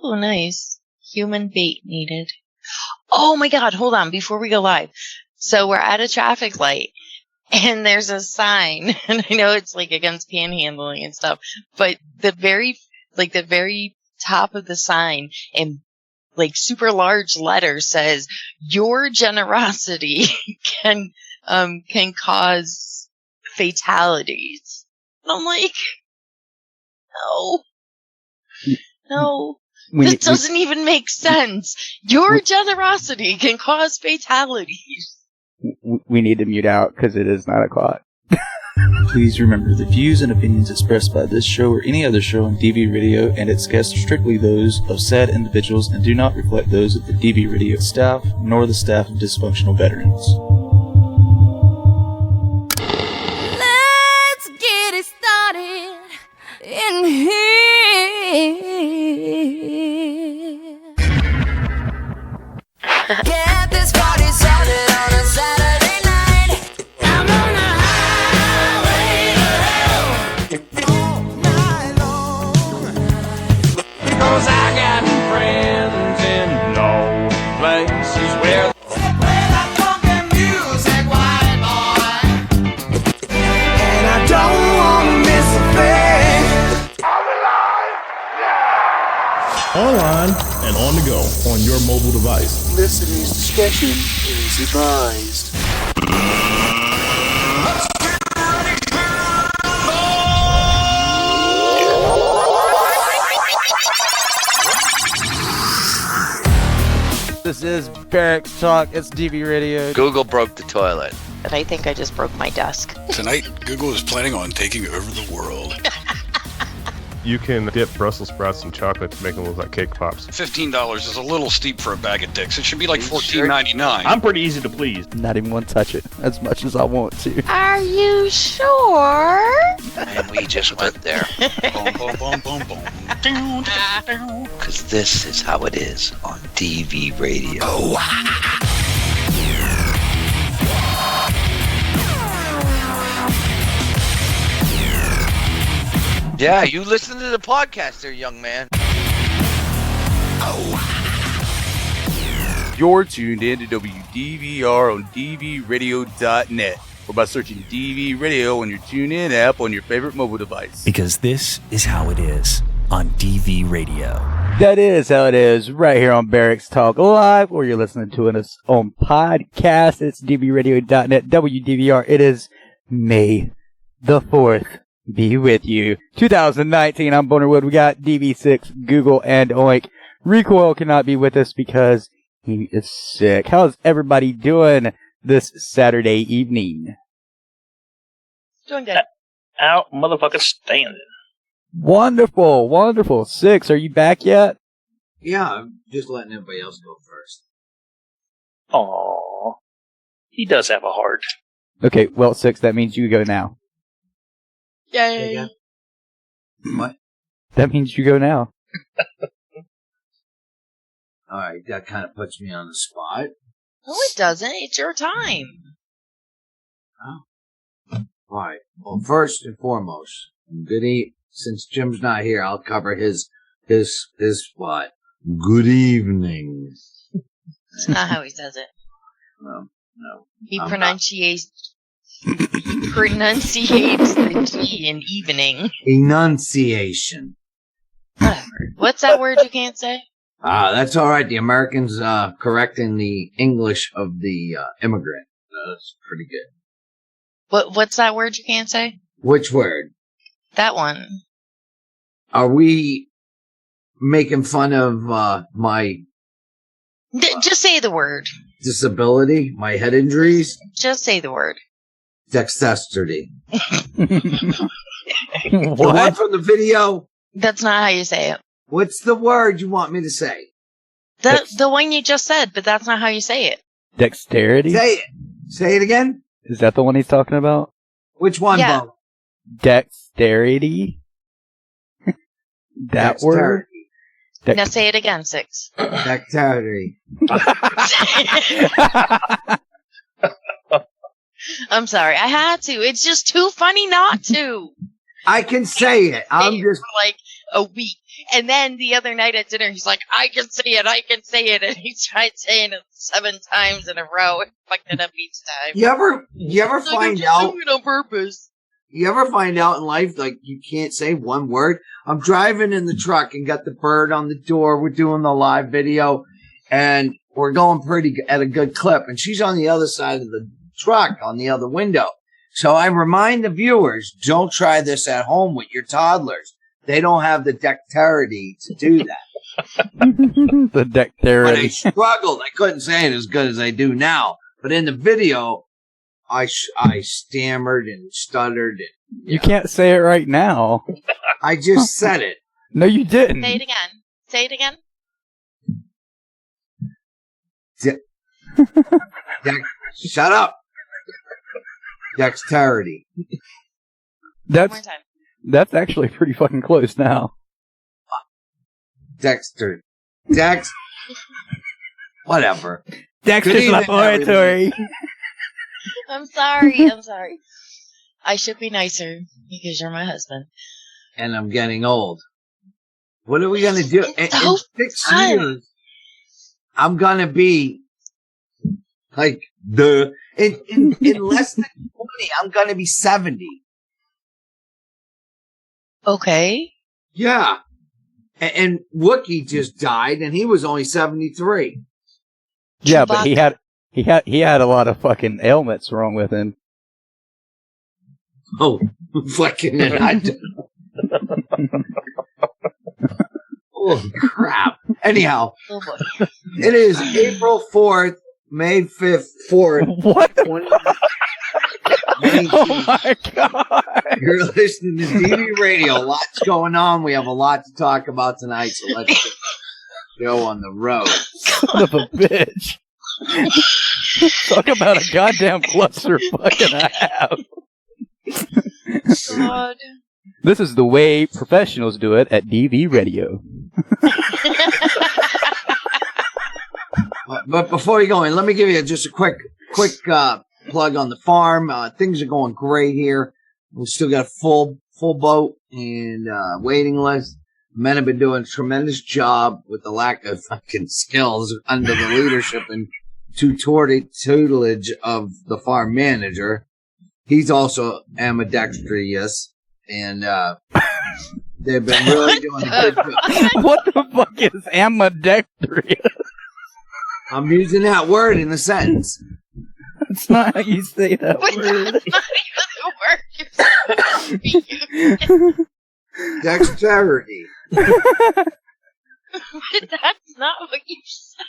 Oh, nice. Human bait needed. Oh my God, hold on, before we go live. So we're at a traffic light, and there's a sign, and I know it's like against panhandling and stuff, but the very top of the sign in like super large letters says, "Your generosity can cause fatalities." And I'm like, no. This doesn't even make sense. Your generosity can cause fatalities. We need to mute out because it is 9 o'clock. Please remember, the views and opinions expressed by this show or any other show on DV Radio and its guests are strictly those of said individuals and do not reflect those of the DV Radio staff nor the staff of Dysfunctional Veterans. Let's get it started in here. Get this party started on a Saturday night. I'm on a highway to hell all night long. Because I got friends in low places where they play that funky music, white boy. And I don't want to miss a thing. I'm alive now. Online and on the go on your mobile device. Listeners' discretion is advised. This is Barracks Talk. It's DV Radio. Google broke the toilet. And I think I just broke my desk. Tonight, Google is planning on taking over the world. You can dip Brussels sprouts in chocolate to make them look like cake pops. $15 is a little steep for a bag of dicks. It should be like $14.99. I'm pretty easy to please. Not even want to touch it as much as I want to. Are you sure? And we just went there. Boom, boom, boom, boom, boom. Because this is how it is on DV Radio. Oh. Yeah, you listen to the podcast there, young man. You're tuned in to WDVR on DVRadio.net or by searching DV Radio on your TuneIn app on your favorite mobile device. Because this is how it is on DV Radio. That is how it is right here on Barracks Talk Live, or you're listening to us on podcast. It's DVRadio.net, WDVR. It is May the 4th. Be with you. 2019, I'm Bonerwood. We got DV6, Google, and Oink. Recoil cannot be with us because he is sick. How's everybody doing this Saturday evening? Doing good. Out motherfucking standing. Wonderful, wonderful. Six, are you back yet? Yeah, I'm just letting everybody else go first. Aww. He does have a heart. Okay, well, Six, that means you go now. Yay. Yeah. What? That means you go now. Alright, that kind of puts me on the spot. No, it doesn't. It's your time. Oh. Alright, well, first and foremost, since Jim's not here, I'll cover his spot. Good evening. That's not how he says it. No. He pronunciates the T in evening. Enunciation. Whatever. What's that word you can't say? That's alright. The Americans correcting the English of the immigrant. That's pretty good. What's that word you can't say? Which word? That one. Are we making fun of my... just say the word. Disability? My head injuries? Just say the word. Dexterity. What? The one from the video? That's not how you say it. What's the word you want me to say? The one you just said, but that's not how you say it. Dexterity? Say it. Say it again? Is that the one he's talking about? Which one, Yeah. Bo? Dexterity? That word? Now say it again, Six. Dexterity. I'm sorry, I had to. It's just too funny not to. I can say it. I'm for just like a week, And then the other night at dinner, he's like, I can say it. And he tried saying it 7 times in a row and fucked it up each time. You ever It's like, find I'm just out? doing it on purpose. You ever find out in life, like, you can't say one word? I'm driving in the truck and got the bird on the door. We're doing the live video, and we're going at a good clip. And she's on the other side of the truck, on the other window. So I remind the viewers, don't try this at home with your toddlers. They don't have the dexterity to do that. The dexterity. But I struggled. I couldn't say it as good as I do now. But in the video, I stammered and stuttered. And, You can't say it right now. I just said it. No, you didn't. Say it again. Say it again. Shut up. Dexterity. One more time. That's actually pretty fucking close now. Dexter. Whatever. Dexter's Laboratory. I'm sorry. I should be nicer because you're my husband. And I'm getting old. What are we going to do? In 6 years, I'm going to be like in less than 20, I'm going to be 70. Okay. Yeah. And Wookie just died and he was only 73. Yeah, but he had a lot of fucking ailments wrong with him. Oh, fucking oh, crap. Anyhow, it is April 4th, May 5th, 4th. What the 20- fuck? Oh my god. You're listening to DV Radio. Lots going on. We have a lot to talk about tonight, so let's get the show on the road. Son of a bitch. Talk about a goddamn clusterfuck and a half. God. This is the way professionals do it at DV Radio. But before you go in, let me give you just a quick plug on the farm. Things are going great here. We still got a full boat and waiting list. Men have been doing a tremendous job with the lack of fucking skills under the leadership and tutelage of the farm manager. He's also ambidextrous, and they've been really doing a good job. What the fuck is ambidextrous? I'm using that word in a sentence. That's not how you say that word. That's not even the word you're Dexterity. But that's not what you said.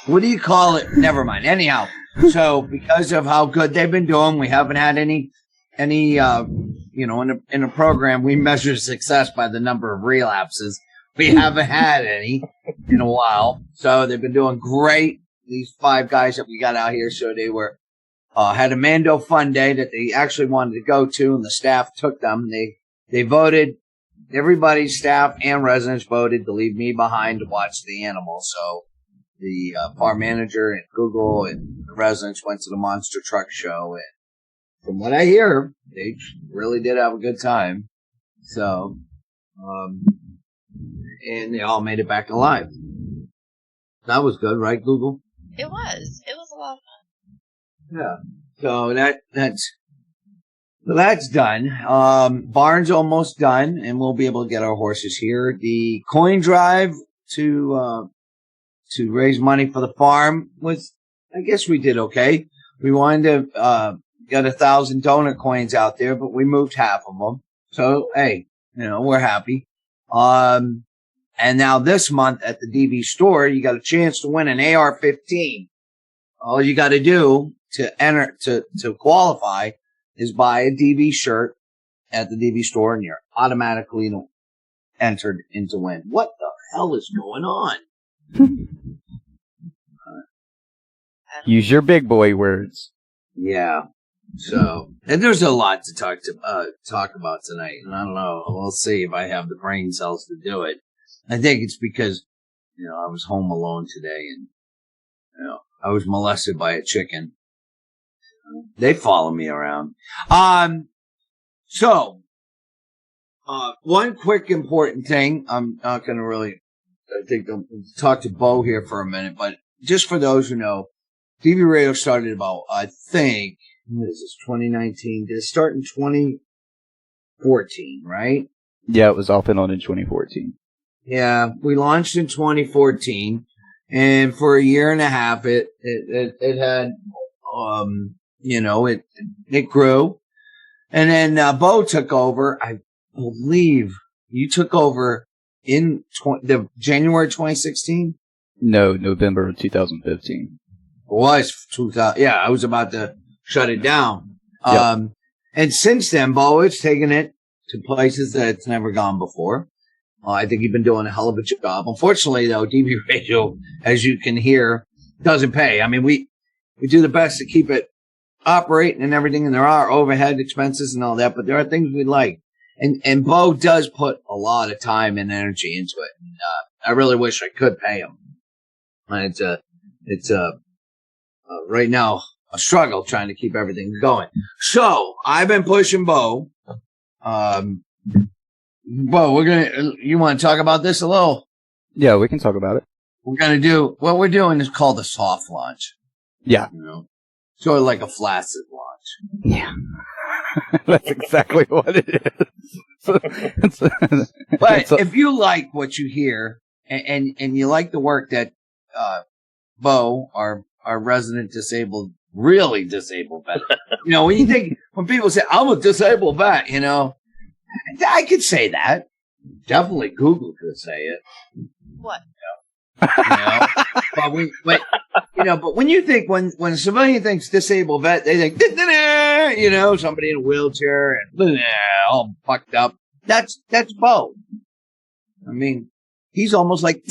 What do you call it? Never mind. Anyhow, so because of how good they've been doing, we haven't had any in a program, we measure success by the number of relapses. We haven't had any in a while. So they've been doing great. These 5 guys that we got out here, so they were, had a Mando Fun Day that they actually wanted to go to, and the staff took them. They voted, everybody, staff and residents voted to leave me behind to watch the animals. So the farm manager and Google and the residents went to the monster truck show, and from what I hear, they really did have a good time. So, and they all made it back alive. That was good, right, Google? It was. It was a lot of fun. Yeah. So that's done. Barn's almost done, and we'll be able to get our horses here. The coin drive to raise money for the farm was, I guess we did okay. We wanted to get 1,000 donor coins out there, but we moved half of them. So, hey, we're happy. And now this month at the DV store, you got a chance to win an AR-15. All you got to do to enter, to qualify is buy a DV shirt at the DV store, and you're automatically entered into win. What the hell is going on? Use your big boy words. Yeah. So, and there's a lot to talk about tonight, and I don't know. We'll see if I have the brain cells to do it. I think it's because, I was home alone today, and, I was molested by a chicken. They follow me around. So, One quick important thing. I'm not going to really, I think, talk to Bo here for a minute, but just for those who know, DB Radio started about, I think, what is this, 2019? Did it start in 2014, right? Yeah, it was off and on in 2014. Yeah, we launched in 2014, and for a year and a half, it had, it grew, and then Bo took over. I believe you took over in the January 2016. No, November of 2015. It was 2000. Yeah, I was about to shut it down. Yep. And since then, Bo has taken it to places that it's never gone before. I think you've been doing a hell of a job. Unfortunately, though, DB Radio, as you can hear, doesn't pay. I mean, we do the best to keep it operating and everything, and there are overhead expenses and all that, but there are things we like. And Bo does put a lot of time and energy into it. And, I really wish I could pay him. And it's right now a struggle trying to keep everything going. So I've been pushing Bo. Bo, you want to talk about this a little? Yeah, we can talk about it. What we're doing is called a soft launch. Yeah. Sort of like a flaccid launch. Yeah. That's exactly what it is. But if you like what you hear and you like the work that Bo, our resident really disabled vet, when people say, I'm a disabled vet, I could say that. Definitely Google could say it. What? But when you think, when a civilian thinks disabled vet, they think, somebody in a wheelchair and all fucked up. That's Bo. I mean, he's almost like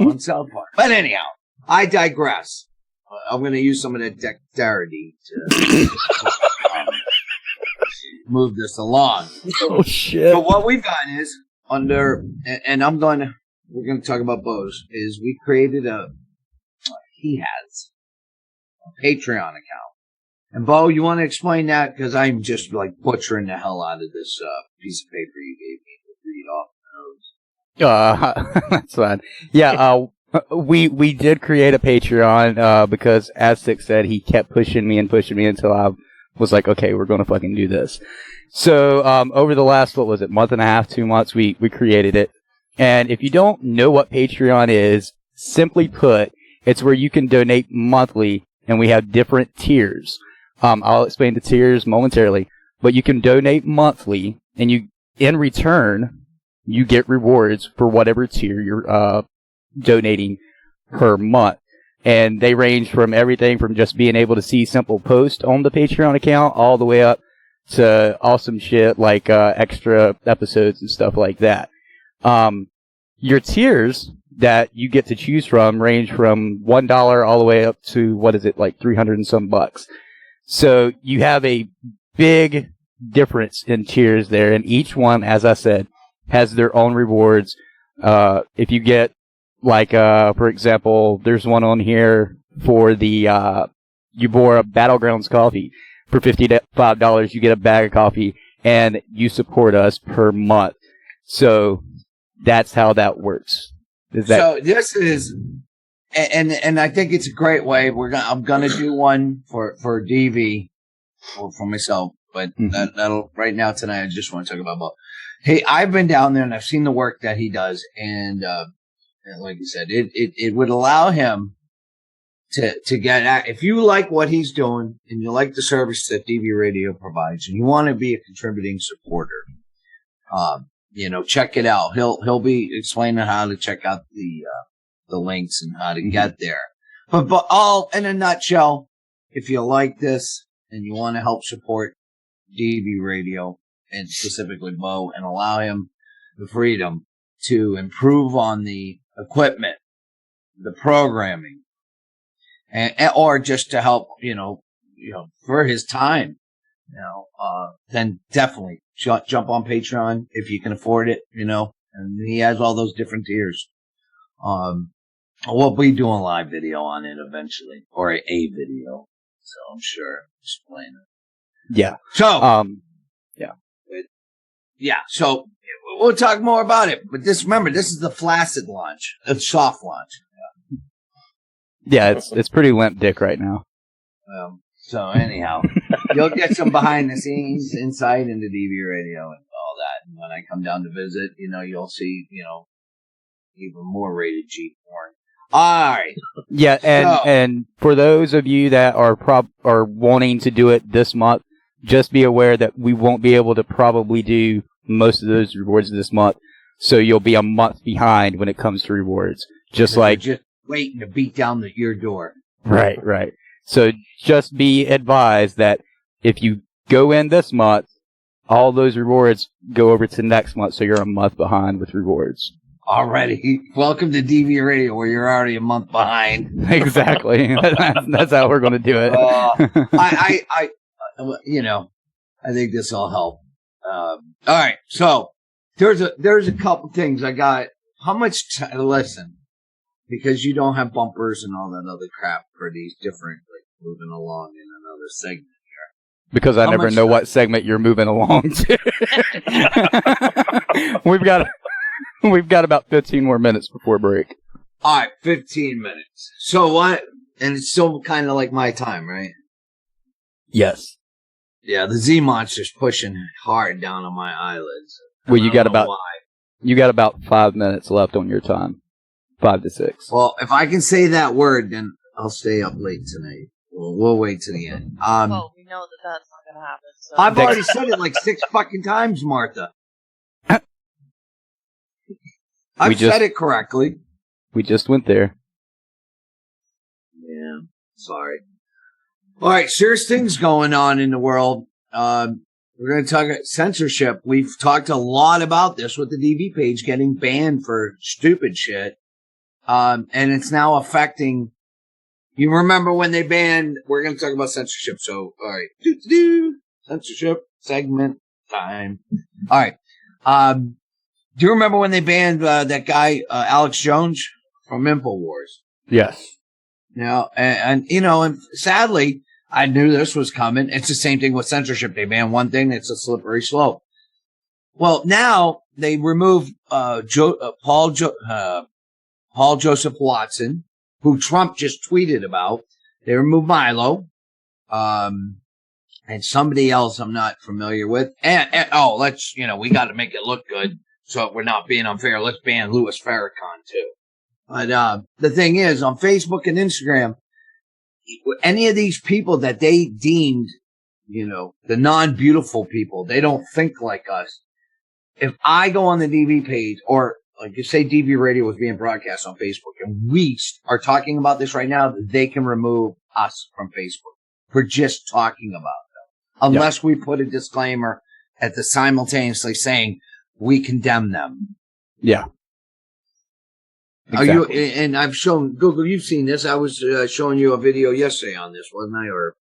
on South Park. But anyhow, I digress. I'm going to use some of that dexterity to move this along. Oh shit! But what we've done is we're going to talk about Bo's. Is we created he has a Patreon account. And Bo, you want to explain that? Because I'm just like butchering the hell out of this piece of paper you gave me to read off the nose. That's fine. Yeah, we did create a Patreon because, as Six said, he kept pushing me until I was like, okay, we're going to fucking do this. So over the last, month and a half, 2 months, we created it. And if you don't know what Patreon is, simply put, it's where you can donate monthly, and we have different tiers. I'll explain the tiers momentarily, but you can donate monthly, and in return, you get rewards for whatever tier you're donating per month. And they range from everything from just being able to see simple posts on the Patreon account all the way up to awesome shit like extra episodes and stuff like that. Your tiers that you get to choose from range from $1 all the way up to, like 300 and some bucks. So you have a big difference in tiers there, and each one, as I said, has their own rewards. If you get, for example, there's one on here for the Ubora Battlegrounds coffee. For $55, you get a bag of coffee, and you support us per month. So that's how that works. So this is, and I think it's a great way. I'm gonna do one for DV or for myself, but that'll right now tonight. I just want to talk about. Hey, I've been down there and I've seen the work that he does, and like you said, it would allow him to get, if you like what he's doing and you like the service that DV Radio provides and you want to be a contributing supporter, check it out. He'll be explaining how to check out the links and how to get there. But all in a nutshell, if you like this and you want to help support DV Radio and specifically Bo and allow him the freedom to improve on the equipment, the programming, or just to help, for his time, then definitely jump on Patreon if you can afford it, and he has all those different tiers. We'll be doing live video on it eventually, or a video, so I'm sure explain it. Yeah. So, yeah. yeah, so we'll talk more about it. But remember, this is the flaccid launch, the soft launch. Yeah, it's pretty limp dick right now. So anyhow, you'll get some behind the scenes insight into DV Radio and all that. And when I come down to visit, you'll see, even more rated G porn. All right. Yeah, and for those of you that are wanting to do it this month, just be aware that we won't be able to probably do most of those rewards this month, so you'll be a month behind when it comes to rewards. Just waiting to beat down your door. Right. So just be advised that if you go in this month, all those rewards go over to next month, so you're a month behind with rewards. Already. Welcome to DV Radio, where you're already a month behind. Exactly. That's how we're going to do it. I think this will help. All right. So there's a couple things I got. How much listen, because you don't have bumpers and all that other crap for these different, moving along in another segment here. Because I never know what segment you're moving along to. We've got about 15 more minutes before break. All right, 15 minutes. So what? And it's still kind of like my time, right? Yes. Yeah, the Z monster's pushing hard down on my eyelids. Well, you got about 5 minutes left on your time. 5 to 6. Well, if I can say that word, then I'll stay up late tonight. We'll wait to the end. Well, we know that that's not going to happen. So. I've already said it like 6 fucking times, Martha. I've said it correctly. We just went there. Yeah, sorry. All right, serious things going on in the world. We're going to talk about censorship. We've talked a lot about this with the DV page getting banned for stupid shit. And it's now affecting... You remember when they banned... We're going to talk about censorship, so... All right. Censorship segment time. All right. Do you remember when they banned that guy, Alex Jones, from InfoWars? Yes. And sadly, I knew this was coming. It's the same thing with censorship. They ban one thing, it's a slippery slope. Well, now they removed Paul Joseph Watson, who Trump just tweeted about. They removed Milo, and somebody else I'm not familiar with. And let's, we got to make it look good. So we're not being unfair. Let's ban Louis Farrakhan too. But the thing is, on Facebook and Instagram, any of these people that they deemed, the non-beautiful people, they don't think like us. If I go on the DV page, or like you say, DV Radio was being broadcast on Facebook, and we are talking about this right now, they can remove us from Facebook for just talking about them, unless we put a disclaimer at the simultaneously saying, we condemn them. Yeah. Exactly. Are you? And I've shown Google. You've seen this. I was showing you a video yesterday on this, wasn't I? Or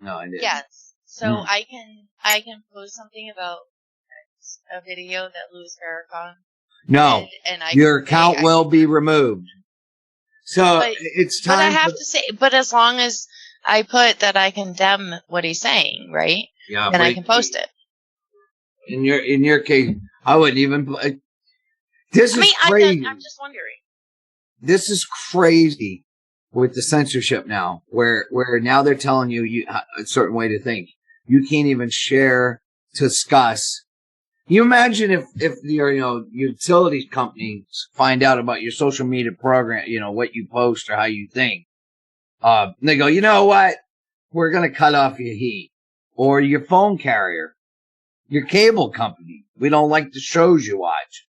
no, I didn't. Yes. So I can post something about a video that Louis Farrakhan. No, and your account will be removed. So it's time. But I have to say, but as long as I put that I condemn what he's saying, right? Yeah. Then I can post it. In your case, I wouldn't even. This is crazy. I'm just wondering. This is crazy with the censorship now, where now they're telling you a certain way to think. You can't even share, discuss. You imagine if your utilities companies find out about your social media program, what you post or how you think. They go, you know what? We're gonna cut off your heat, or your phone carrier. Your cable company. We don't like the shows you watch.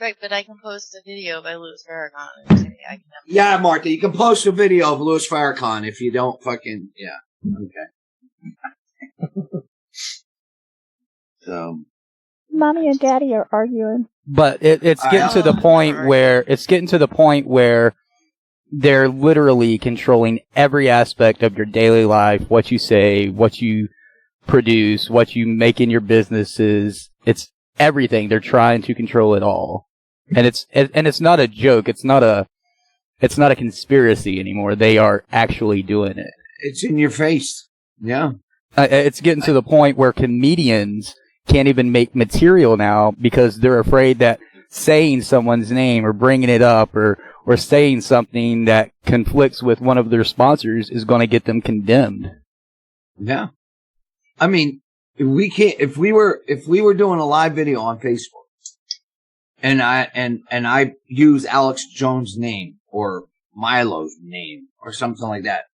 Right, but I can post a video by Louis Farrakhan and say I can. Yeah, Martha, you can post a video of Louis Farrakhan if you don't fucking okay. So, Mommy and Daddy are arguing. But it's getting to the point where they're literally controlling every aspect of your daily life, what you say, what you produce, what you make in your businesses. It's everything. They're trying to control it all. And it's not a joke. It's not a conspiracy anymore. They are actually doing it. It's in your face. Yeah. It's getting to the point where comedians can't even make material now because they're afraid that saying someone's name or bringing it up or saying something that conflicts with one of their sponsors is going to get them condemned. Yeah. I mean, if we were doing a live video on Facebook and I use Alex Jones' name or Milo's name or something like that,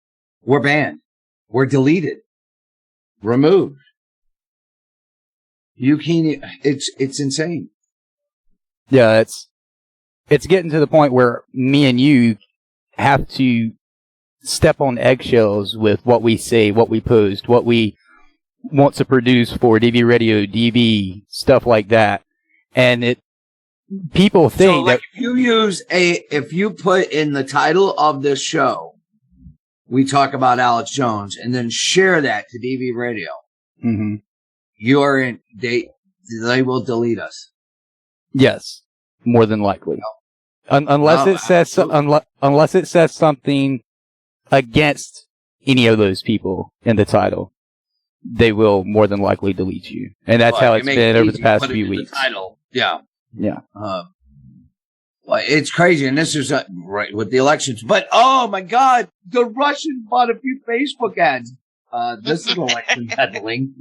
we're banned. We're deleted. Removed. You can't, it's insane. Yeah, it's getting to the point where me and you have to step on eggshells with what we say, what we post, what we want to produce for DV Radio, DV, stuff like that. And people think so, like, if you put in the title of this show, we talk about Alex Jones, and then share that to DV Radio, they will delete us. Yes, more than likely. Unless it says something against any of those people in the title, they will more than likely delete you. And that's how it's been over the past few weeks. Yeah. Yeah. Well, it's crazy, and this is right with the elections. But oh my God, the Russians bought a few Facebook ads. This is election peddling.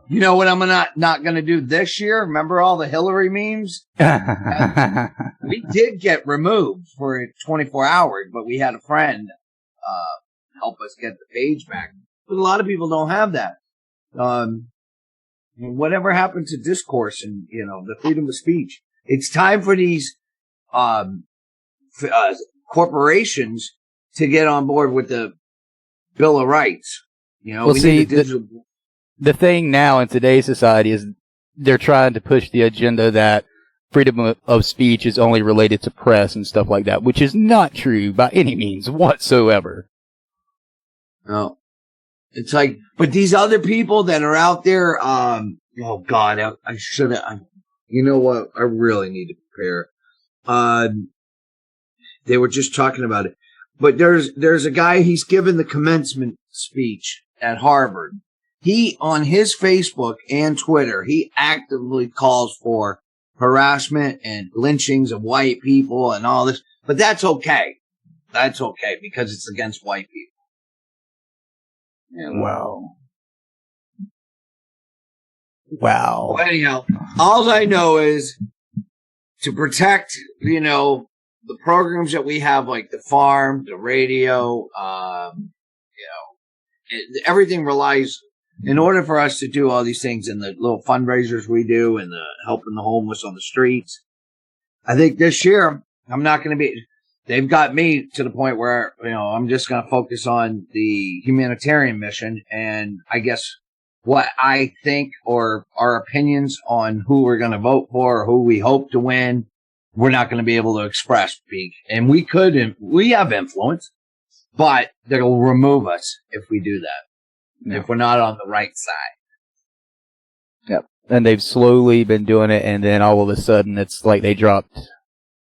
You know what I'm not going to do this year? Remember all the Hillary memes? We did get removed for 24 hours, but we had a friend help us get the page back. But a lot of people don't have that. Whatever happened to discourse and, the freedom of speech? It's time for these corporations to get on board with the Bill of Rights. Well, see, the thing now in today's society is they're trying to push the agenda that freedom of speech is only related to press and stuff like that, which is not true by any means whatsoever. No. It's like, but these other people that are out there, oh God, I should have, you know what? I really need to prepare. They were just talking about it, but there's a guy, he's given the commencement speech at Harvard. He, on his Facebook and Twitter, he actively calls for harassment and lynchings of white people and all this, but that's okay. That's okay because it's against white people. Wow. Well, anyhow, all I know is to protect, the programs that we have, like the farm, the radio, everything relies, in order for us to do all these things and the little fundraisers we do and the helping the homeless on the streets. I think this year, I'm not going to be, they've got me to the point where, I'm just going to focus on the humanitarian mission. And I guess what I think or our opinions on who we're going to vote for or who we hope to win, we're not going to be able to express. And we have influence, but they'll remove us if we do that. No. If we're not on the right side. Yep. And they've slowly been doing it, and then all of a sudden it's like they dropped,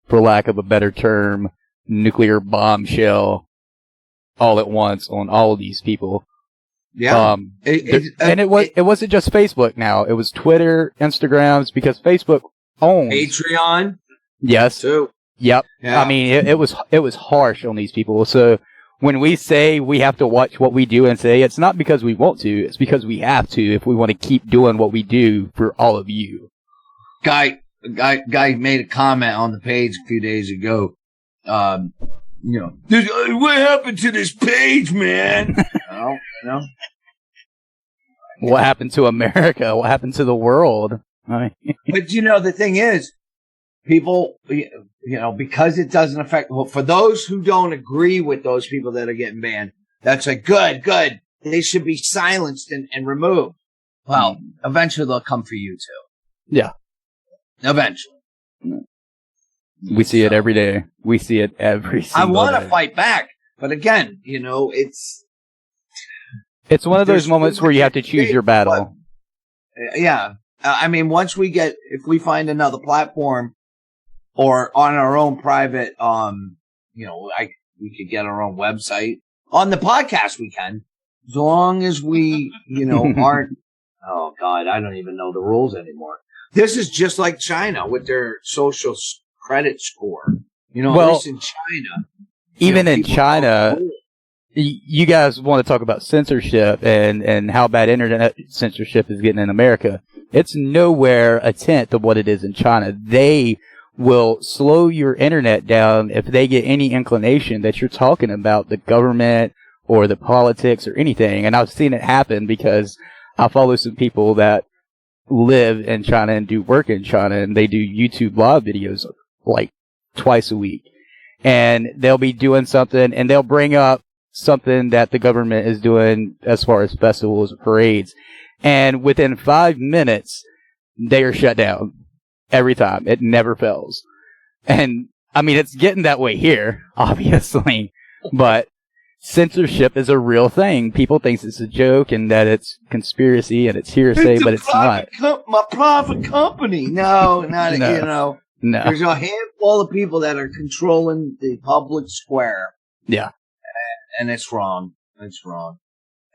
for lack of a better term, nuclear bombshell all at once on all of these people. Yeah. It wasn't just Facebook now. It was Twitter, Instagrams, because Facebook owns Patreon. Yes. Too. Yep. Yeah. I mean, it was harsh on these people. So when we say we have to watch what we do and say, it's not because we want to, it's because we have to if we want to keep doing what we do for all of you. Guy made a comment on the page a few days ago. What happened to this page, man? What happened to America? What happened to the world? But the thing is, people, because it doesn't affect, for those who don't agree with those people that are getting banned, that's like, good. They should be silenced and removed. Well, eventually they'll come for you too. Yeah. Eventually. We see it every day. We see it every single day. I want to fight back, but again, it's one of those moments where you have to choose your battle. Yeah. I mean, if we find another platform or on our own private, we could get our own website. On the podcast we can. As long as we, aren't, oh God, I don't even know the rules anymore. This is just like China with their social credit score. At least in China. Even in China, you guys want to talk about censorship and how bad internet censorship is getting in America. It's nowhere a tenth of what it is in China. They will slow your internet down if they get any inclination that you're talking about the government or the politics or anything. And I've seen it happen because I follow some people that live in China and do work in China, and they do YouTube live videos like twice a week. And they'll be doing something, and they'll bring up something that the government is doing as far as festivals or parades. And within 5 minutes, they are shut down every time. It never fails. And, I mean, it's getting that way here, obviously, but censorship is a real thing. People think it's a joke and that it's conspiracy and it's hearsay, but it's not. My private company. No, not, No. No. There's a handful of people that are controlling the public square. Yeah. And it's wrong. It's wrong.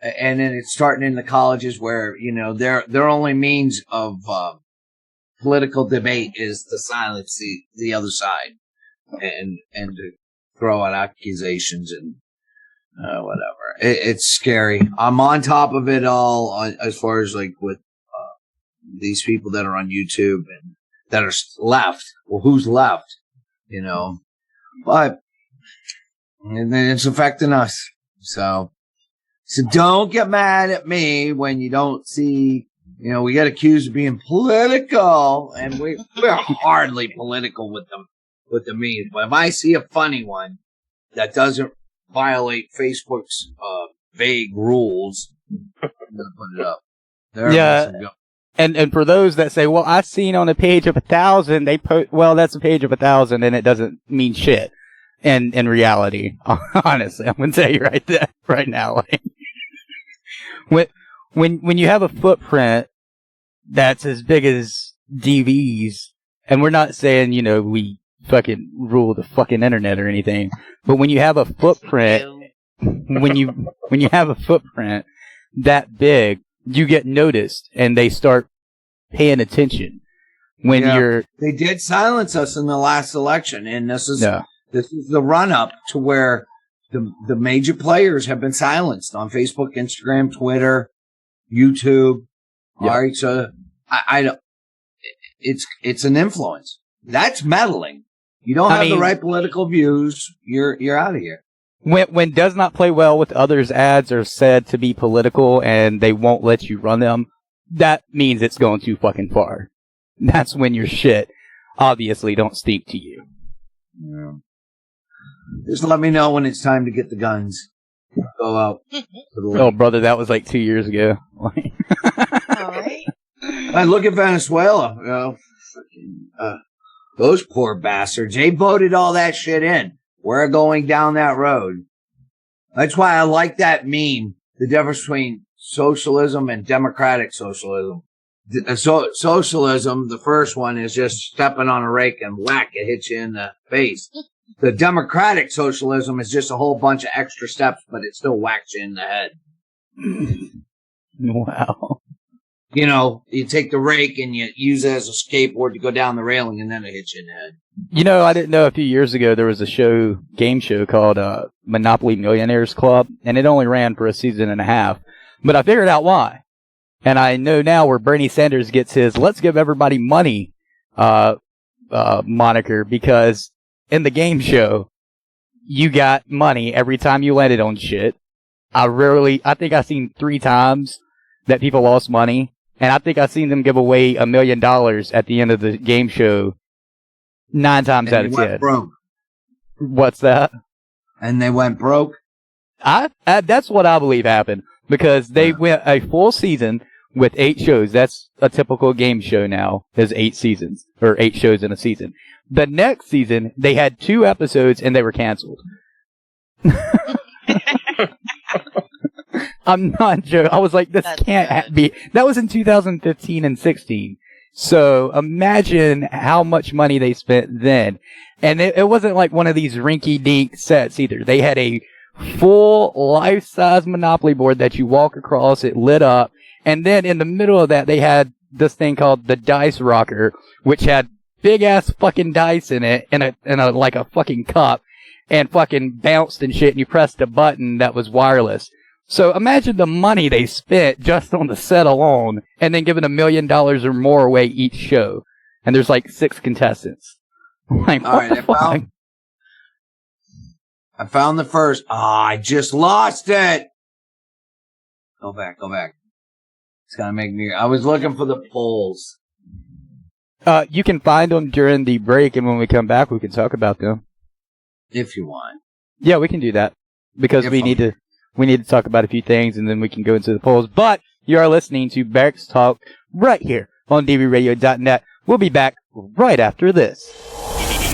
And then it's starting in the colleges where, their only means of political debate is to silence the other side and to throw out accusations and whatever. It's scary. I'm on top of it all as far as like with these people that are on YouTube and that are left. Well, who's left? But and then it's affecting us. So don't get mad at me when you don't see. We get accused of being political, and we're hardly political with the memes. But if I see a funny one that doesn't violate Facebook's vague rules, I'm gonna put it up. Yeah. And for those that say, well, I've seen on a page of 1,000, they put, well, that's a page of 1,000 and it doesn't mean shit. And in reality, honestly, I'm going to tell you right now, like, when you have a footprint that's as big as DV's, and we're not saying, we fucking rule the fucking internet or anything, but when you have a footprint, when you have a footprint that big, you get noticed and they start paying attention. They did silence us in the last election, and this is the run up to where the major players have been silenced on Facebook, Instagram, Twitter, YouTube. All right, so I don't. It's an influence. That's meddling. You don't have the right political views. You're out of here. When does not play well with others' ads are said to be political and they won't let you run them, that means it's going too fucking far. That's when your shit obviously don't speak to you. Yeah. Just let me know when it's time to get the guns. Go out. Oh, brother, that was like 2 years ago. All right. And look at Venezuela. Those poor bastards. They voted all that shit in. We're going down that road. That's why I like that meme. The difference between socialism and democratic socialism. Socialism, the first one, is just stepping on a rake and whack, it hits you in the face. The democratic socialism is just a whole bunch of extra steps, but it still whacks you in the head. Wow. You take the rake and you use it as a skateboard to go down the railing, and then it hits you in the head. I didn't know a few years ago there was a game show called Monopoly Millionaires Club, and it only ran for a season and a half. But I figured out why. And I know now where Bernie Sanders gets his "let's give everybody money" moniker, because in the game show, you got money every time you landed on shit. I think I've seen 3 times that people lost money, and I think I've seen them give away $1 million at the end of the game show 9 times out of 10. Broke. What's that? And they went broke? That's what I believe happened, because they went a full season with 8 shows. That's a typical game show now, is 8 seasons, or 8 shows in a season. The next season, they had 2 episodes and they were canceled. I'm not joking. I was like, this can't be. That was in 2015 and 16. So imagine how much money they spent then. And it wasn't like one of these rinky-dink sets either. They had a full life-size Monopoly board that you walk across, it lit up, and then in the middle of that, they had this thing called the Dice Rocker, which had big-ass fucking dice in it, in a like a fucking cup, and fucking bounced and shit, and you pressed a button that was wireless. So imagine the money they spent just on the set alone, and then giving $1 million or more away each show. And there's like 6 contestants. Like, All right, I found the first. I just lost it. Go back. It's gonna make me. I was looking for the polls. You can find them during the break, and when we come back, we can talk about them. If you want. Yeah, we can do that because we need to talk about a few things, and then we can go into the polls. But you are listening to Barracks Talk right here on dvradio.net. We'll be back right after this.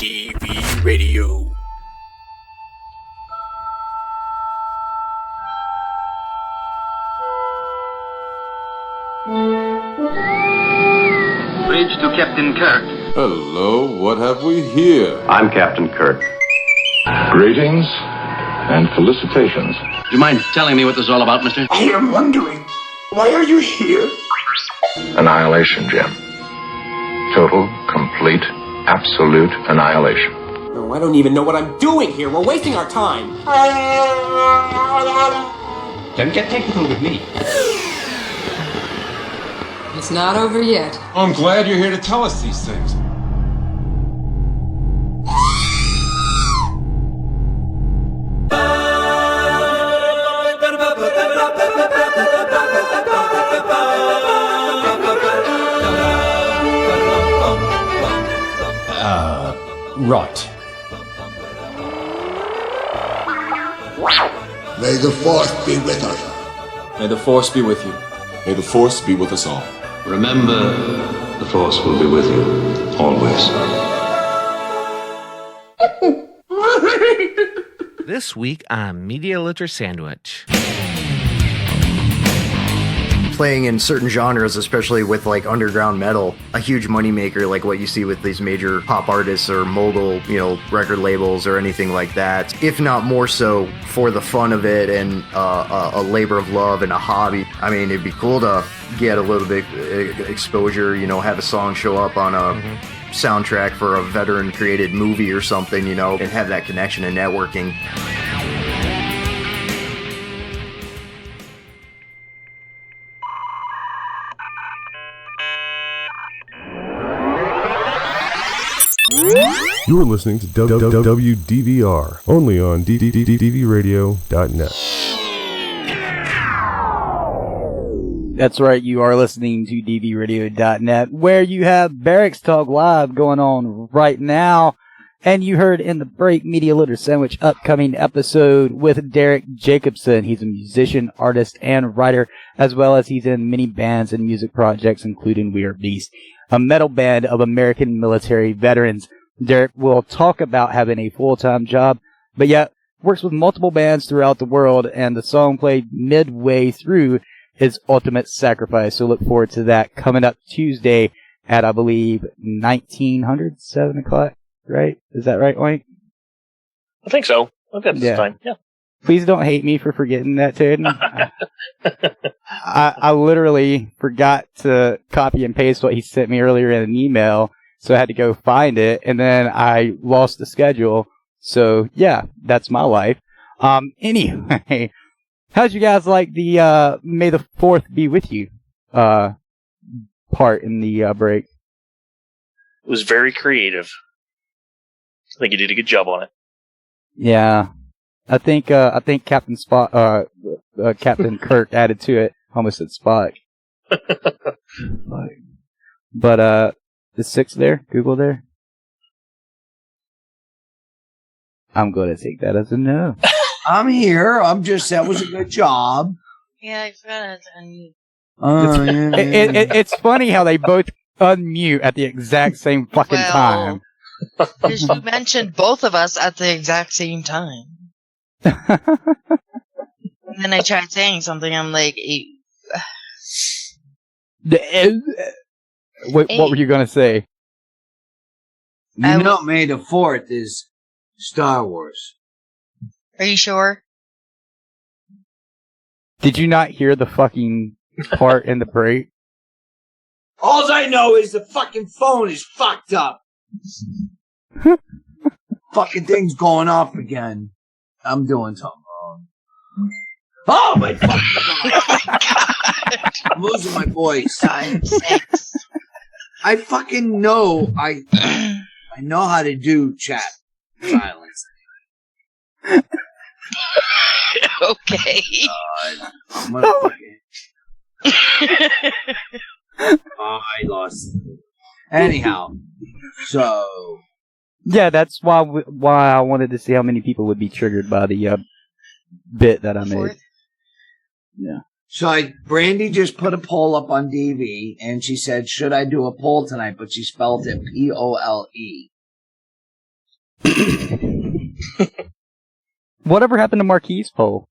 DV Radio. Bridge to Captain Kirk. Hello, what have we here? I'm Captain Kirk. Greetings and felicitations. Do you mind telling me what this is all about, mister? I am wondering, why are you here? Annihilation, Jim. Total, complete, absolute annihilation. No, I don't even know what I'm doing here. We're wasting our time. Don't get technical with me. It's not over yet. I'm glad you're here to tell us these things. Right. May the Force be with us. May the Force be with you. May the Force be with us all. Remember, the Force will be with you, always. This week on Media Litter Sandwich. Playing in certain genres, especially with like underground metal, a huge moneymaker like what you see with these major pop artists or mogul, record labels or anything like that. If not more so for the fun of it and a labor of love and a hobby. I mean, it'd be cool to get a little bit exposure, have a song show up on a soundtrack for a veteran created movie or something, and have that connection and networking. You're listening to WDVR, only on dvradio.net. That's right, you are listening to dvradio.net, where you have Barracks Talk Live going on right now. And you heard in the break Media Litter Sandwich upcoming episode with Derek Jacobson. He's a musician, artist, and writer, as well as he's in many bands and music projects, including We Are Beast, a metal band of American military veterans. Derek will talk about having a full-time job, but yet works with multiple bands throughout the world, and the song played midway through is Ultimate Sacrifice. So look forward to that coming up Tuesday at, I believe, 1900, 7 o'clock, right? Is that right, Wayne? I think so. I think that's fine. Yeah. Please don't hate me for forgetting that, Ted. I literally forgot to copy and paste what he sent me earlier in an email, so I had to go find it, and then I lost the schedule. So, yeah, that's my life. Anyway, how'd you guys like the May the 4th be with you part in the break? It was very creative. I think you did a good job on it. Yeah. I think Captain Captain Kirk added to it. Almost said Spock. But, is 6 there? Google there? I'm going to take that as a no. I'm here. That was a good job. Yeah, I forgot to unmute. It's funny how they both unmute at the exact same fucking time. Because you mentioned both of us at the exact same time. And then I tried saying something, I'm like, What were you going to say? May the 4th is Star Wars. Are you sure? Did you not hear the fucking part in the break? All I know is the fucking phone is fucked up. Fucking thing's going off again. I'm doing something wrong. Oh my fucking god! I'm losing my voice. I fucking know. I know how to do chat silence. Okay. God, I'm gonna I lost. Anyhow, so yeah, that's why I wanted to see how many people would be triggered by the bit that I made. Yeah. So Brandy just put a poll up on DV, and she said, "Should I do a poll tonight?" But she spelled it POLE. Whatever happened to Marquis' poll?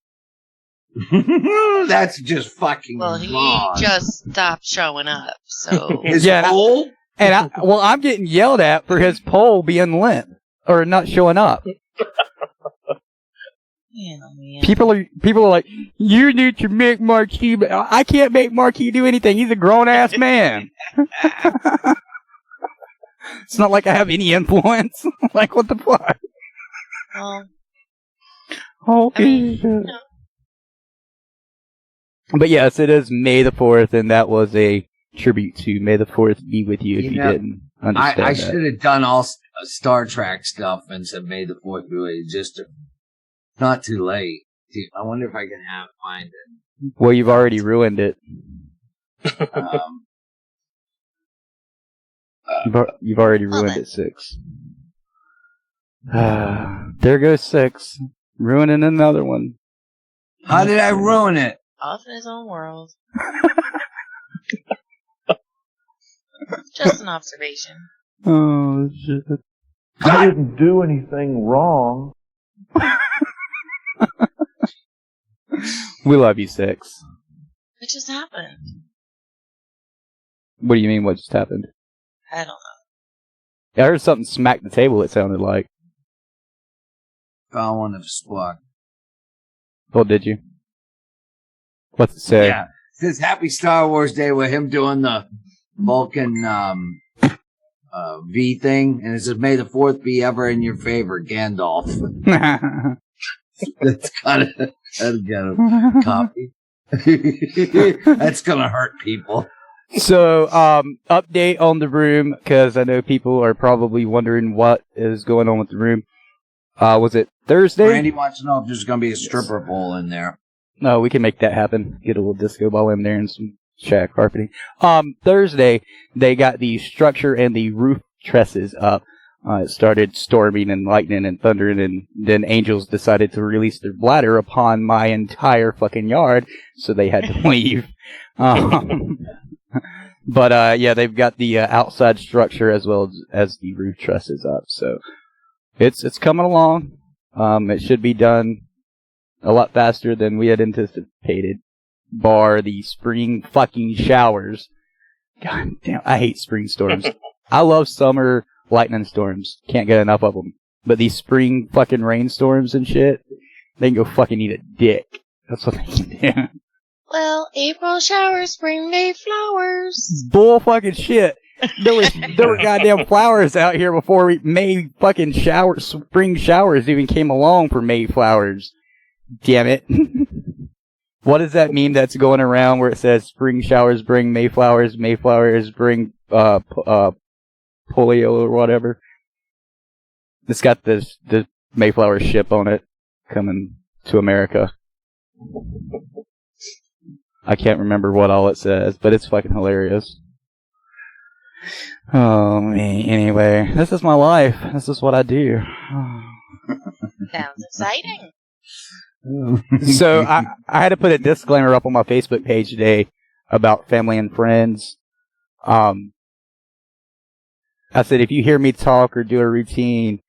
That's just fucking Well, he wrong. just stopped showing up, so... His Yeah, poll? And I'm getting yelled at for his poll being limp or not showing up. Man. People are like, you need to make Marquis. But I can't make Marquis do anything. He's a grown ass man. It's not like I have any influence. Like, what the fuck? Okay. But yes, it is May the 4th, and that was a tribute to May the 4th be with you if you didn't understand I that. should have done all Star Trek stuff and said May the 4th be with you, just to, not too late. Dude, I wonder if I can find it. Well, you've already ruined it. You've already ruined it, 6. There goes 6. Ruining another one. How did I ruin it? Off in his own world. Just an observation. Oh, shit. I didn't do anything wrong. We love you, 6. What just happened? What do you mean, what just happened? I don't know. I heard something smack the table, it sounded like. I want to squawk. Oh, did you? What's it say? Yeah. It says Happy Star Wars Day with him doing the Vulcan V thing. And it says, May the 4th be ever in your favor, Gandalf. That's kind of... That'll get a copy. That's going to hurt people. So, update on the room, because I know people are probably wondering what is going on with the room. Was it Thursday? Randy wants to know if there's going to be a stripper pole in there. No, we can make that happen. Get a little disco ball in there and some shag carpeting. Thursday, they got the structure and the roof trusses up. It started storming and lightning and thundering, and then angels decided to release their bladder upon my entire fucking yard, so they had to leave. But yeah, they've got the outside structure as well as the roof trusses up, so it's coming along. It should be done a lot faster than we had anticipated, bar the spring fucking showers. God damn, I hate spring storms. I love summer lightning storms. Can't get enough of them. But these spring fucking rainstorms and shit, they can go fucking eat a dick. That's what they can do. Well, April showers bring May flowers. Bull fucking shit. There were goddamn flowers out here before May fucking spring showers even came along for May flowers. Damn it. What does that mean that's going around where it says spring showers bring May flowers bring polio or whatever? It's got the Mayflower ship on it coming to America. I can't remember what all it says, but it's fucking hilarious. Oh, man. Anyway, this is my life. This is what I do. Sounds exciting. So I had to put a disclaimer up on my Facebook page today about family and friends. I said, if you hear me talk or do a routine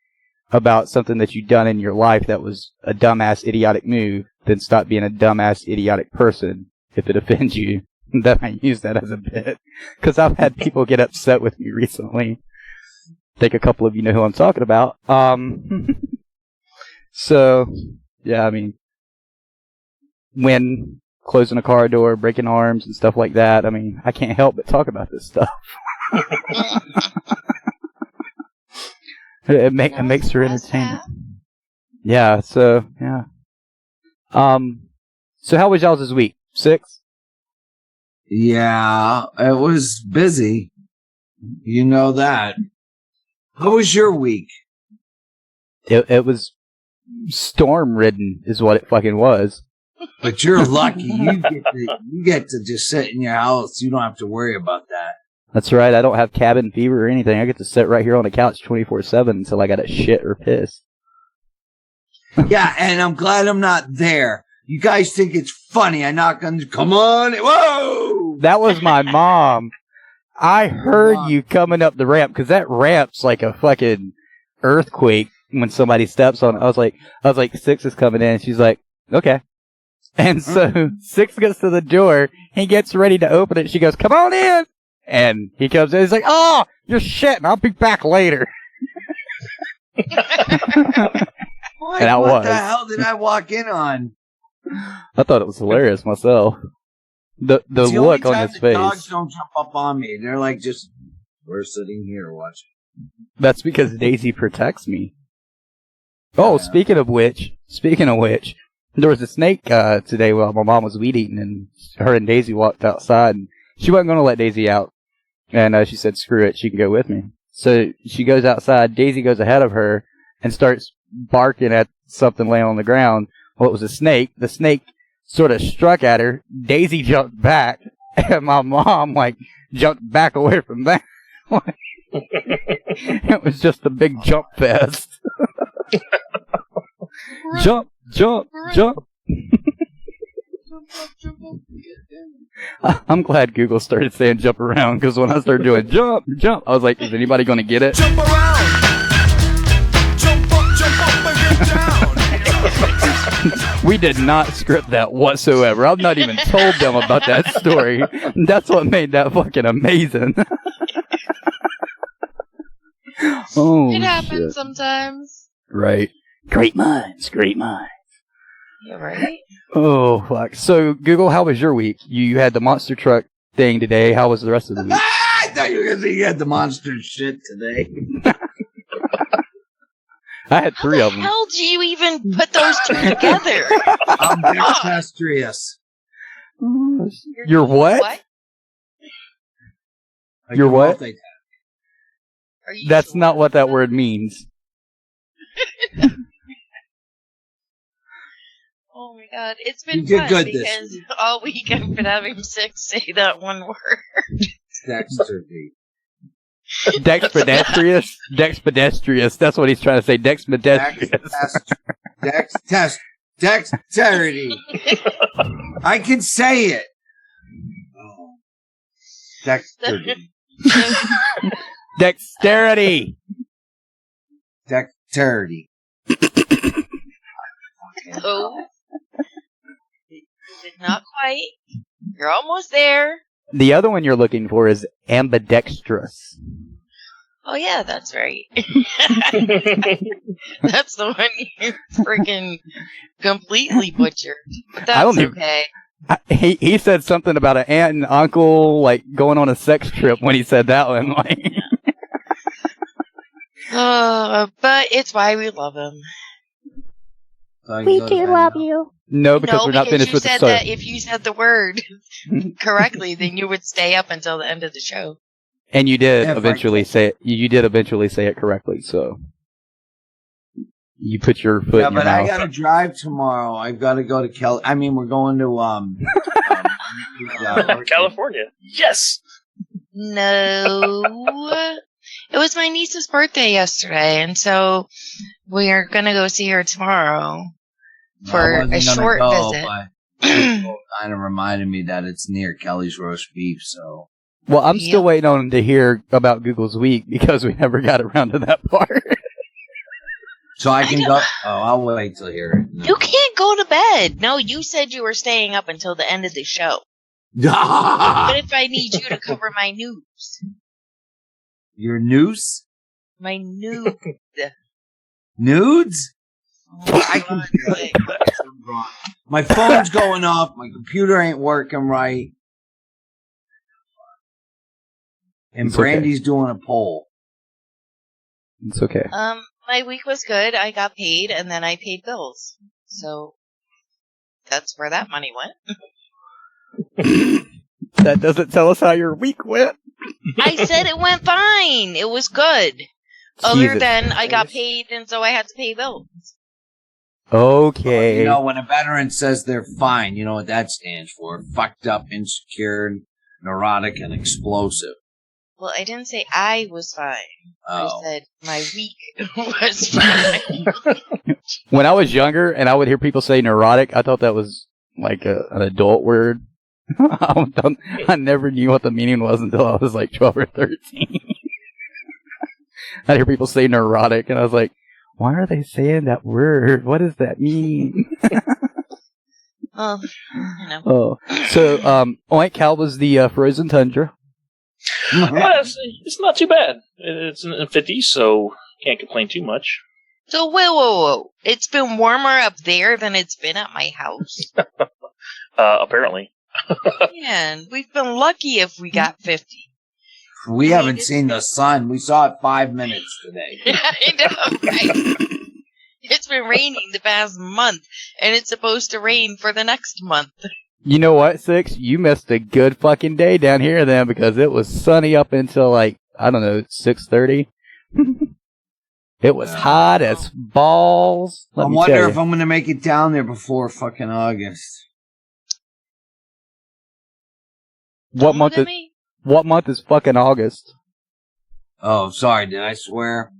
about something that you've done in your life that was a dumbass, idiotic move, then stop being a dumbass, idiotic person if it offends you. Then I use that as a bit. Because I've had people get upset with me recently. I think a couple of you know who I'm talking about. So, yeah, I mean, when closing a car door, breaking arms, and stuff like that. I mean, I can't help but talk about this stuff. it makes for entertainment. Yeah. So yeah. So how was y'all's this week? 6? Yeah, it was busy. You know that. How was your week? It was storm-ridden is what it fucking was. But you're lucky. You get to just sit in your house. You don't have to worry about that. That's right. I don't have cabin fever or anything. I get to sit right here on the couch 24/7 until I got to shit or piss. Yeah, and I'm glad I'm not there. You guys think it's funny. I knock on. Come on. Whoa! That was my mom. I heard you coming up the ramp because that ramp's like a fucking earthquake when somebody steps on it. I was like, 6 is coming in. And she's like, okay. And so 6 gets to the door. He gets ready to open it. She goes, come on in. And he comes in. He's like, oh, you're shitting. I'll be back later. What the hell did I walk in on? I thought it was hilarious myself. The look on his face. Dogs don't jump up on me. They're like, just, we're sitting here watching. That's because Daisy protects me. Oh, speaking of which, there was a snake today while my mom was weed eating, and her and Daisy walked outside. And she wasn't going to let Daisy out, and she said, screw it, she can go with me. So she goes outside. Daisy goes ahead of her and starts barking at something laying on the ground. Well, it was a snake. The snake sort of struck at her. Daisy jumped back, and my mom, jumped back away from that. It was just a big jump fest. Jump, jump, jump. I'm glad Google started saying jump around, because when I started doing jump, jump, I was like, is anybody going to get it? Jump around! Jump up and get down! We did not script that whatsoever. I've not even told them about that story. That's what made that fucking amazing. Oh, it happens shit. Sometimes. Right. Great minds, great minds. Yeah, right? Oh, fuck. So, Google, how was your week? You had the monster truck thing today. How was the rest of the week? I thought you were going to say you had the monster shit today. I had 3 of them. How did you even put those 2 together? I'm dexterous. You're what? You're what? That's not what that word means. Oh my god, it's been You did fun good because all week I've been having 6 say that one word. Dexterity. Dexpedestrious? Dexpedestrious. That's what he's trying to say. Dexpedestrious. Dexterity. I can say it. Oh. Dexterity. Dexterity. Dexterity. Oh. Not quite. You're almost there. The other one you're looking for is ambidextrous. Oh yeah, that's right. That's the one you freaking completely butchered. But that's okay. He said something about an aunt and uncle going on a sex trip when he said that one. But it's why we love him. We do love you. No, because we're not finished with the story. That if you said the word correctly, then you would stay up until the end of the show. And you did eventually say it. You did eventually say it correctly. So you put your foot in your mouth. Yeah, but I got to drive tomorrow. I've got to go to we're going to California. Yes. No. It was my niece's birthday yesterday, and so we are going to go see her tomorrow for a short visit. Kind of reminded me that it's near Kelly's roast beef, so. Well, I'm still waiting on to hear about Google's week because we never got around to that part. So I can go. Oh, I'll wait till hear it. No. You can't go to bed. No, you said you were staying up until the end of the show. What if I need you to cover my news? Your noose? My nude. Nudes? My phone's going off. My computer ain't working right. And It's Brandy's doing a poll. It's okay. My week was good. I got paid, and then I paid bills. So that's where that money went. That doesn't tell us how your week went. I said it went fine. It was good. Other than I got paid, and so I had to pay bills. Okay. You know, when a veteran says they're fine, you know what that stands for. Fucked up, insecure, neurotic, and explosive. Well, I didn't say I was fine. Oh. I said my week was fine. When I was younger and I would hear people say neurotic, I thought that was like an adult word. I never knew what the meaning was until I was like 12 or 13. I'd hear people say neurotic, and I was like, why are they saying that word? What does that mean? Well, you know. Oh, so Oink, how was the frozen tundra? Well, it's not too bad. It's in the 50s, so can't complain too much. So, whoa. It's been warmer up there than it's been at my house. Apparently. Man, we've been lucky if we got 50. We haven't seen the sun. We saw it 5 minutes today. I know, right? It's been raining the past month, and it's supposed to rain for the next month. You know what, Six? You missed a good fucking day down here then, because it was sunny up until like, I don't know, 6:30. It was hot as balls. I wonder if I'm going to make it down there before fucking August. What month is fucking August? Oh, sorry, did I swear?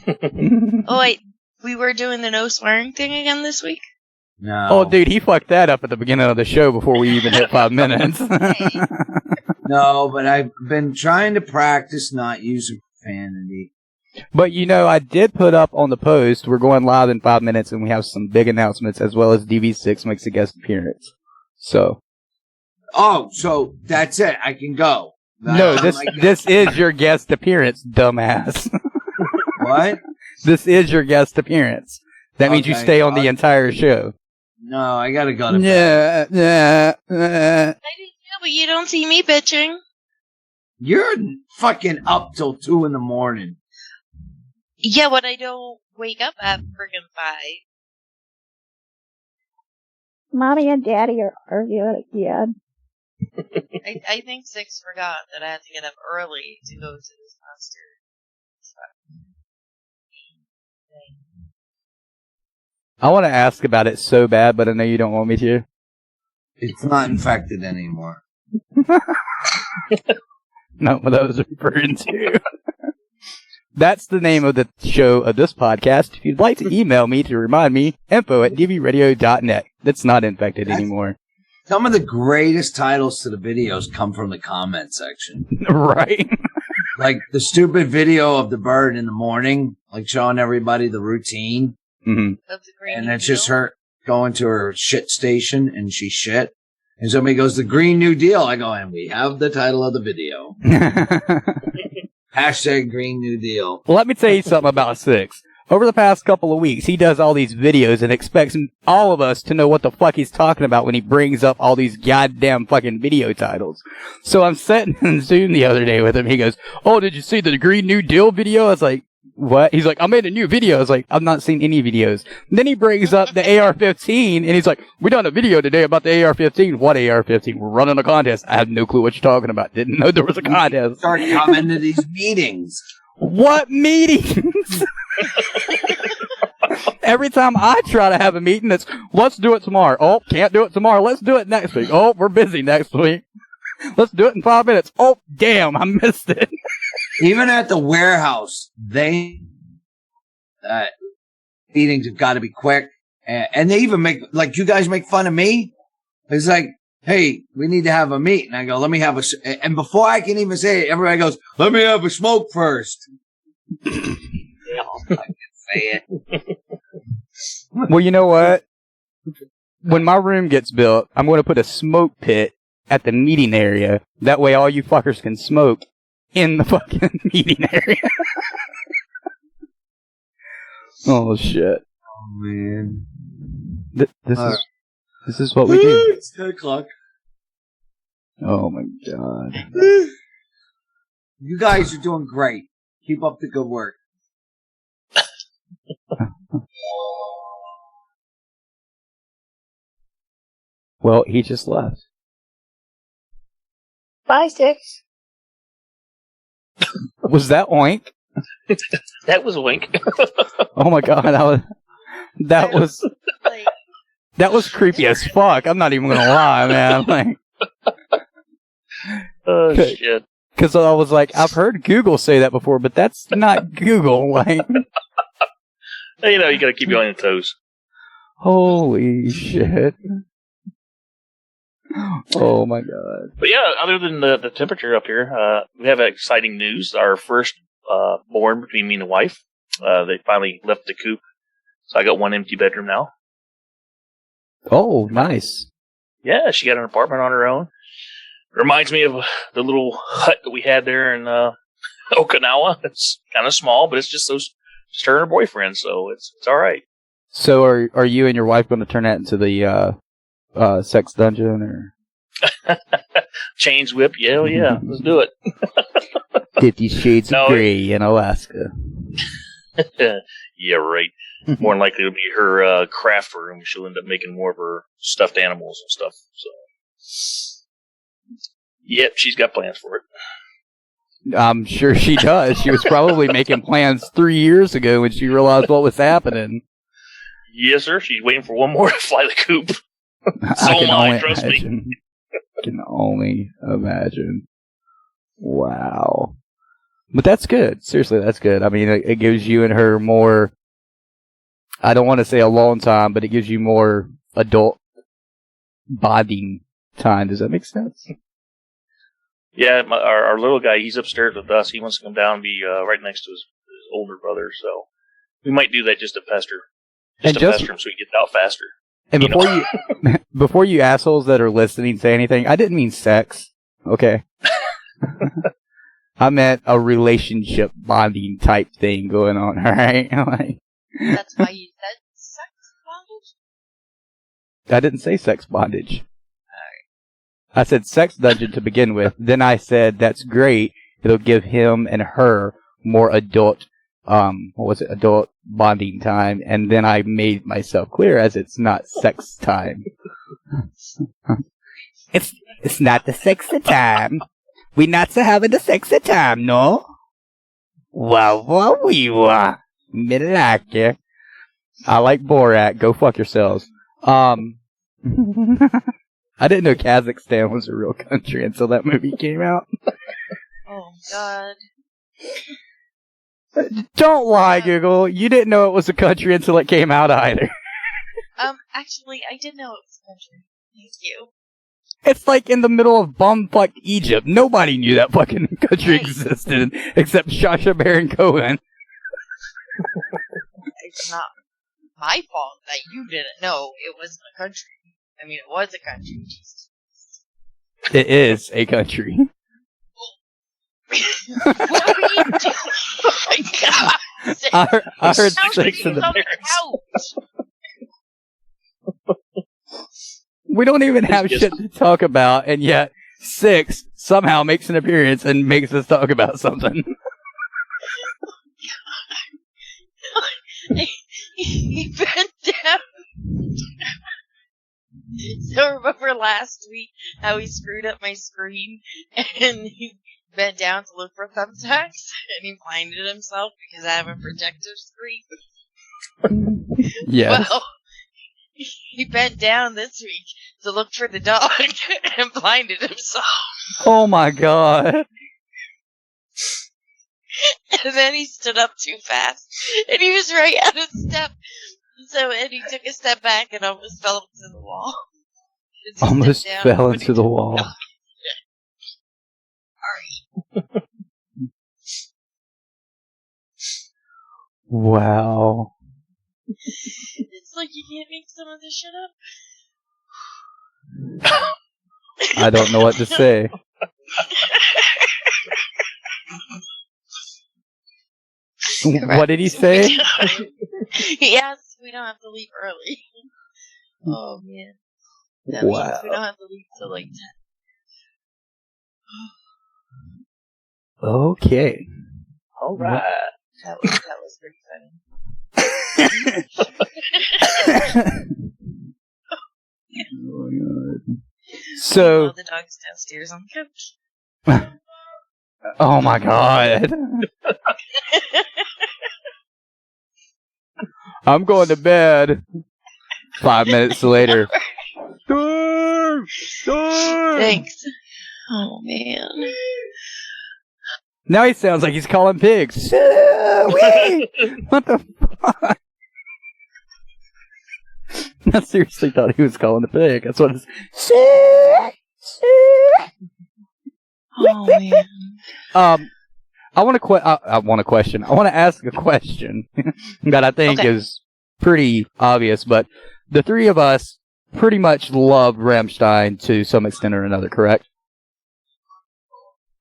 Oh, wait. We were doing the no swearing thing again this week? No. Oh, dude, he fucked that up at the beginning of the show before we even hit 5 minutes. No, but I've been trying to practice not using profanity. But, you know, I did put up on the post, we're going live in 5 minutes, and we have some big announcements, as well as DV6 makes a guest appearance. So. Oh, so that's it. I can go. No, this is your guest appearance, dumbass. What? This is your guest appearance. That means you stay on the entire show. No, I gotta go to bed. I didn't know, but you don't see me bitching. You're fucking up till 2 in the morning. Yeah, but I don't wake up at friggin' 5. Mommy and Daddy are arguing again. I think Six forgot that I had to get up early to go to this monster thing. I want to ask about it so bad, but I know you don't want me to. It's not infected anymore. Not what I was referring to. That's the name of the show of this podcast. If you'd like to email me to remind me, info@dvradio.net. That's not infected anymore. Some of the greatest titles to the videos come from the comment section. Right. Like the stupid video of the bird in the morning, like showing everybody the routine. Mm-hmm. And it's just her going to her shit station and she shit. And somebody goes, the Green New Deal. I go, and we have the title of the video. Hashtag Green New Deal. Well, let me tell you something about Six. Over the past couple of weeks, he does all these videos and expects all of us to know what the fuck he's talking about when he brings up all these goddamn fucking video titles. So I'm sitting in Zoom the other day with him. He goes, oh, did you see the Green New Deal video? I was like, what? He's like, I made a new video. I was like, I've not seen any videos. And then he brings up the AR-15, and he's like, we done a video today about the AR-15. What AR-15? We're running a contest. I have no clue what you're talking about. Didn't know there was a contest. Start coming to these meetings. What meetings? Every time I try to have a meeting, it's, let's do it tomorrow. Oh, can't do it tomorrow. Let's do it next week. Oh, we're busy next week. Let's do it in 5 minutes. Oh, damn, I missed it. Even at the warehouse, meetings have got to be quick. And they even make, like, you guys make fun of me. It's like, hey, we need to have a meet. And I go, let me have and before I can even say it, everybody goes, let me have a smoke first. I can say it. Well, you know what? When my room gets built, I'm going to put a smoke pit at the meeting area. That way all you fuckers can smoke in the fucking meeting area. Oh, shit. Oh, man. This All is what we do. It's 10 o'clock. Oh my god. You guys are doing great. Keep up the good work. Well, he just left. Bye, Six. Was that oink? That was a wink. Oh my god, that was creepy as fuck. I'm not even gonna lie, man. Like, Oh shit. because I was like, I've heard Google say that before, but that's not Google. Like, You know, you gotta keep you on your toes. holy shit. Oh my god. But yeah, other than the temperature up here, we have exciting news. Our first born between me and the wife, they finally left the coop. So I got one empty bedroom now. Oh, nice. Yeah, she got an apartment on her own. Reminds me of the little hut that we had there in Okinawa. It's kind of small, but it's just just her and her boyfriend, so it's all right. So are you and your wife going to turn that into the sex dungeon or Chains whip? Yeah, yeah, let's do it. 50 Shades of Grey in Alaska? Yeah, right. More than likely it'll be her craft room. She'll end up making more of her stuffed animals and stuff. So, yep, she's got plans for it. I'm sure she does. She was probably making plans 3 years ago when she realized what was happening. Yes, sir. She's waiting for one more to fly the coop. So am I, trust me. I can only imagine. Wow. But that's good. Seriously, that's good. I mean, it gives you and her more, I don't want to say a long time, but it gives you more adult bonding time. Does that make sense? Yeah, our little guy, he's upstairs with us. He wants to come down and be right next to his older brother, so we might do that just to pester. Pester him so he gets out faster. And before you assholes that are listening say anything, I didn't mean sex, okay? I meant a relationship bonding type thing going on, alright? Like, That's why you said sex bondage? I didn't say sex bondage. I said sex dungeon to begin with. Then I said that's great. It'll give him and her more adult, adult bonding time. And then I made myself clear as it's not sex time. It's not the sexy time. We not so having the sexy time, no? Wow, we were. Me like ya. I like Borat. Go fuck yourselves. I didn't know Kazakhstan was a real country until that movie came out. Oh, God. Don't lie, Google. You didn't know it was a country until it came out either. Actually, I did know it was a country. Thank you. It's like in the middle of bumfuck Egypt. Nobody knew that fucking country existed except Sacha Baron Cohen. It's not my fault that you didn't know it wasn't a country. I mean, it was a country. It is a country. What are you doing? Oh my God. I heard Sounds six in the like We don't even have shit to talk about, and yet 6 somehow makes an appearance and makes us talk about something. He bent down. So remember last week how he screwed up my screen and he bent down to look for thumbtacks and he blinded himself because I have a projector screen? Yes. Well, he bent down this week to look for the dog and blinded himself. Oh my god. And then he stood up too fast and he was right out of step. And he took a step back and almost fell into the wall. Almost fell into the wall. Sorry. Wow. It's like you can't make some of this shit up. I don't know what to say. Correct. What did he say? He asked we don't have to leave early. Oh man. That means we don't have to leave till like 10. Okay. All right. That was pretty funny. So the dog's downstairs on the couch. oh my god. I'm going to bed. 5 minutes later. Thanks. Oh man. Now he sounds like he's calling pigs. Wait! What the fuck? I seriously thought he was calling the pig. That's what it's. Oh man. I want to ask a question that I think is pretty obvious, but the three of us pretty much love Rammstein to some extent or another, correct?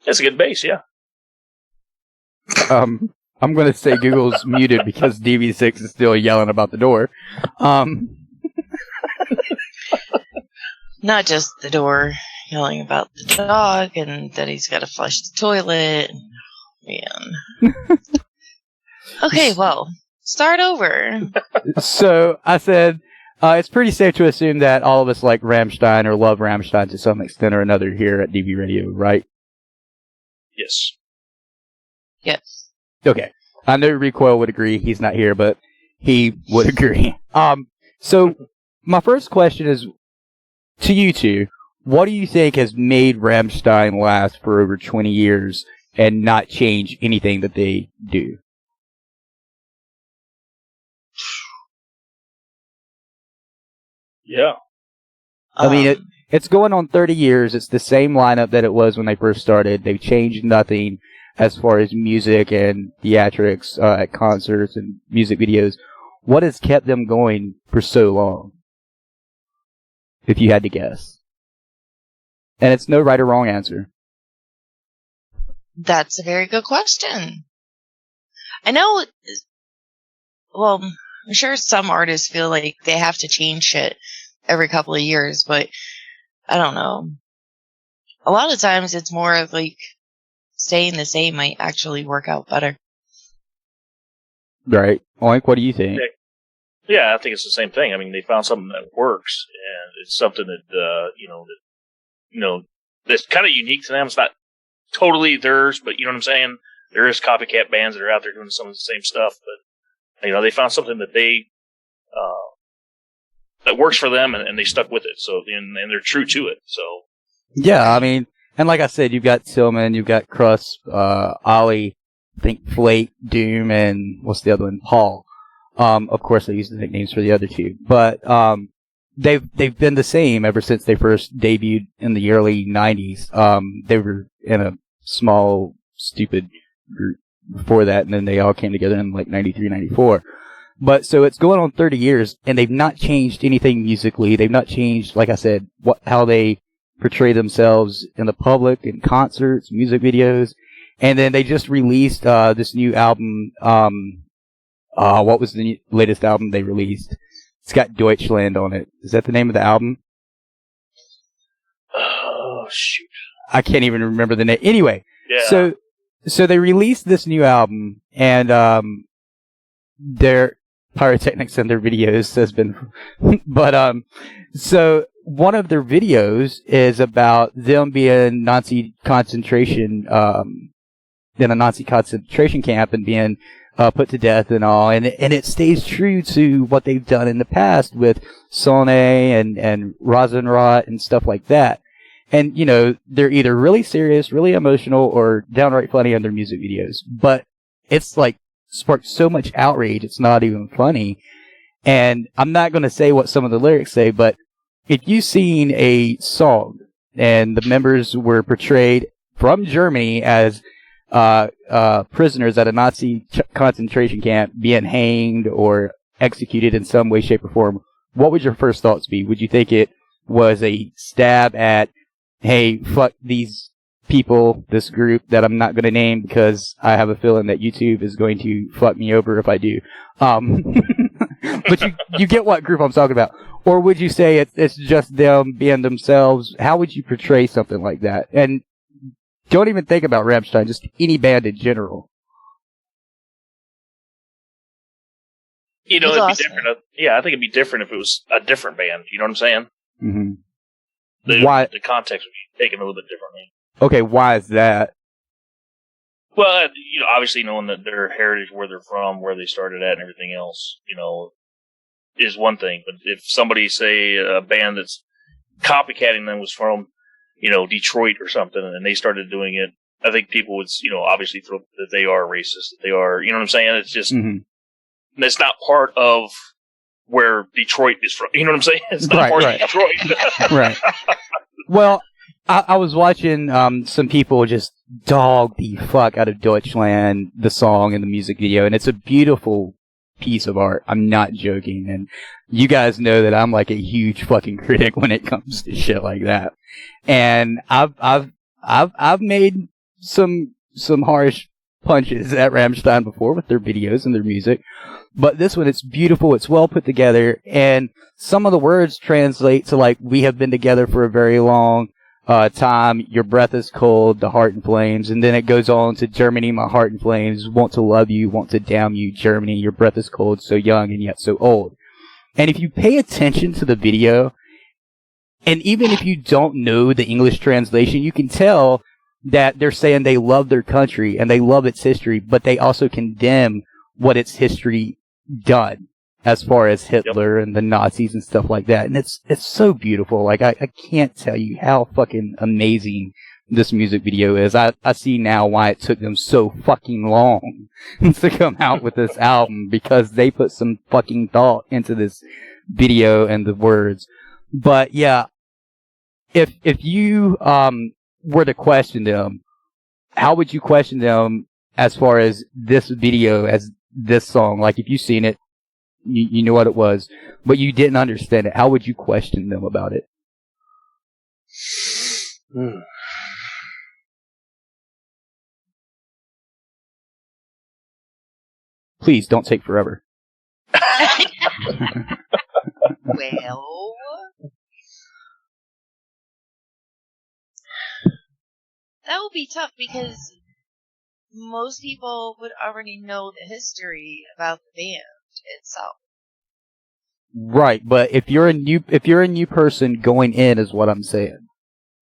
That's a good base, yeah. I'm going to say Google's muted because DV6 is still yelling about the door. Not just the door yelling about the dog and that he's got to flush the toilet. Man. Okay, well, start over. So I said it's pretty safe to assume that all of us like Rammstein or love Rammstein to some extent or another here at DV Radio, right? Yes. Yes. Okay. I know Recoil would agree. He's not here, but he would agree. So my first question is to you two. What do you think has made Rammstein last for over 20 years and not change anything that they do? Yeah. I mean, it's going on 30 years. It's the same lineup that it was when they first started. They've changed nothing as far as music and theatrics at concerts and music videos. What has kept them going for so long? If you had to guess. And it's no right or wrong answer. That's a very good question. I know, well, I'm sure some artists feel like they have to change shit every couple of years, but I don't know. A lot of times it's more of like staying the same might actually work out better. Right. Oink, what do you think? Yeah, I think it's the same thing. I mean, they found something that works, and it's something that, that's kind of unique to them. It's not totally theirs, but you know what I'm saying? There is copycat bands that are out there doing some of the same stuff, but, they found something that that works for them, and they stuck with it. So, and they're true to it. So, yeah, I mean, and like I said, you've got Tillman, you've got Krust, Ollie, I think Flake, Doom, and what's the other one? Paul. Of course, they use the nicknames for the other two, but they've been the same ever since they first debuted in the early '90s. They were in a small, stupid group before that, and then they all came together in like '93, '94. But so it's going on 30 years, and they've not changed anything musically. They've not changed, like I said, how they portray themselves in the public, in concerts, music videos, and then they just released this new album. What was the latest album they released? It's got Deutschland on it. Is that the name of the album? Oh, shoot. I can't even remember the name. Anyway, yeah. So they released this new album, and their pyrotechnics in their videos has been, but so one of their videos is about them being Nazi concentration, in a Nazi concentration camp and being put to death and all, and it stays true to what they've done in the past with Sonne and Rosenrot and stuff like that. And, they're either really serious, really emotional, or downright funny in their music videos. But it's like sparked so much outrage, it's not even funny. And I'm not going to say what some of the lyrics say, but if you've seen a song and the members were portrayed from Germany as prisoners at a Nazi concentration camp being hanged or executed in some way, shape, or form, what would your first thoughts be? Would you think it was a stab at, hey, fuck these people, this group that I'm not going to name because I have a feeling that YouTube is going to fuck me over if I do? But you get what group I'm talking about. Or would you say it's just them being themselves? How would you portray something like that? And don't even think about Rammstein, just any band in general. You know, it'd be different. Yeah, I think it'd be different if it was a different band. You know what I'm saying? Mm-hmm. Why? The context would be taken a little bit differently. Okay, why is that? Well, you know, obviously knowing that their heritage, where they're from, where they started at, and everything else, you know, is one thing. But if somebody, say, a band that's copycatting them was from, you know, Detroit or something, and they started doing it, I think people would, you know, obviously throw that they are racist, that they are, you know what I'm saying? It's just, it's not part of where Detroit is from. You know what I'm saying? It's not part of Detroit. Right. Well, I was watching some people just dog the fuck out of Deutschland, the song and the music video, and it's a beautiful piece of art. I'm not joking, and you guys know that I'm like a huge fucking critic when it comes to shit like that. And I've made some harsh punches at Rammstein before with their videos and their music, but this one, it's beautiful, it's well put together, and some of the words translate to like, we have been together for a very long time, your breath is cold, the heart in flames, and then it goes on to Germany, my heart in flames, want to love you, want to damn you, Germany, your breath is cold, so young and yet so old. And if you pay attention to the video, and even if you don't know the English translation, you can tell that they're saying they love their country and they love its history, but they also condemn what its history done as far as Hitler and the Nazis and stuff like that. And it's so beautiful. Like, I can't tell you how fucking amazing this music video is. I see now why it took them so fucking long to come out with this album, because they put some fucking thought into this video and the words. But yeah, if you were to question them, how would you question them as far as this video, as this song? Like, if you've seen it, you know what it was, but you didn't understand it, how would you question them about it? Please don't take forever. Well, that would be tough because most people would already know the history about the band itself. Right, but if you're a new person going in, is what I'm saying.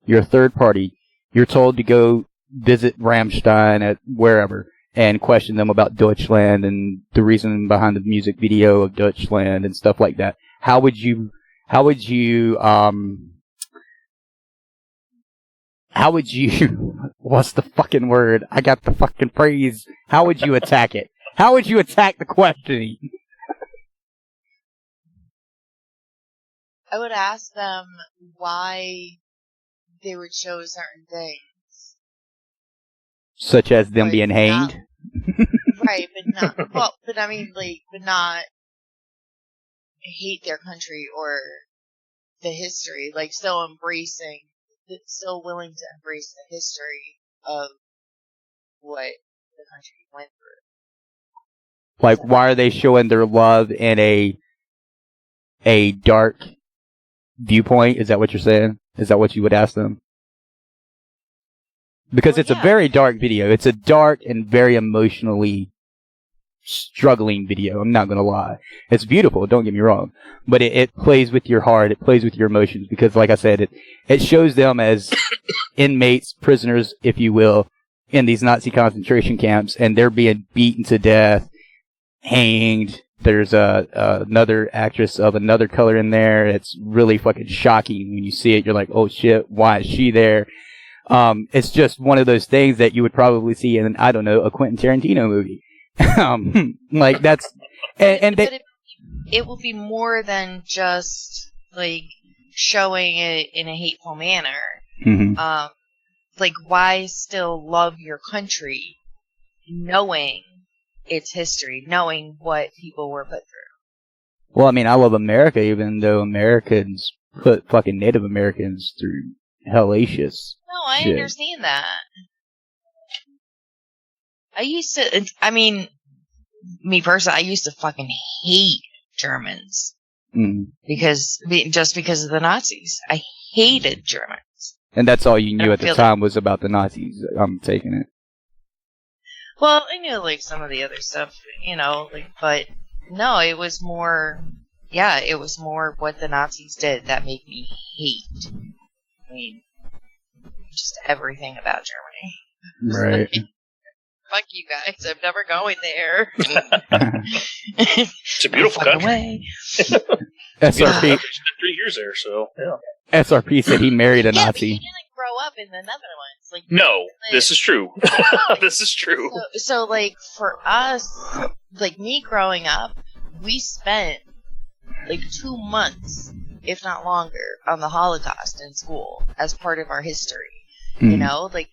You're a third party. You're told to go visit Rammstein at wherever and question them about Deutschland and the reason behind the music video of Deutschland and stuff like that. How would you what's the fucking word? I got the fucking phrase. How would you attack it? How would you attack the questioning? I would ask them why they would show certain things. Such as them being hanged? Right, but not, well, but I mean, like, but not hate their country or the history, like, still willing to embrace the history of what the country went through. Like, why are they showing their love in a dark viewpoint? Is that what you're saying? Is that what you would ask them? Because it's a very dark video. It's a dark and very emotionally struggling video. I'm not going to lie. It's beautiful, don't get me wrong. But it plays with your heart. It plays with your emotions. Because, like I said, it shows them as inmates, prisoners, if you will, in these Nazi concentration camps. And they're being beaten to death, hanged. There's another actress of another color in there. It's really fucking shocking when you see it. You're like, oh shit, why is she there? It's just one of those things that you would probably see in, I don't know, a Quentin Tarantino movie. Like, that's, it will be more than just, like, showing it in a hateful manner. Mm-hmm. Like, why still love your country knowing its history, knowing what people were put through? Well, I mean, I love America, even though Americans put fucking Native Americans through hellacious No, I shit. understand that. Me personally, I used to fucking hate Germans Mm. just because of the Nazis. I hated Germans. And that's all you knew I at the feel time was about the Nazis. I'm taking it. Well, I knew like some of the other stuff, but no, it was more. Yeah, it was more what the Nazis did that made me hate. I mean, just everything about Germany. Right. Fuck you guys! I'm never going there. It's a beautiful Fuck country. away. SRP. Spent 3 years there, so yeah. SRP said he married a Yeah, but Nazi. you didn't grow up in the Netherlands. Like No, this is true. This is true. So, like, for us, like, me growing up, we spent, like, 2 months, if not longer, on the Holocaust in school as part of our history. You know? Like,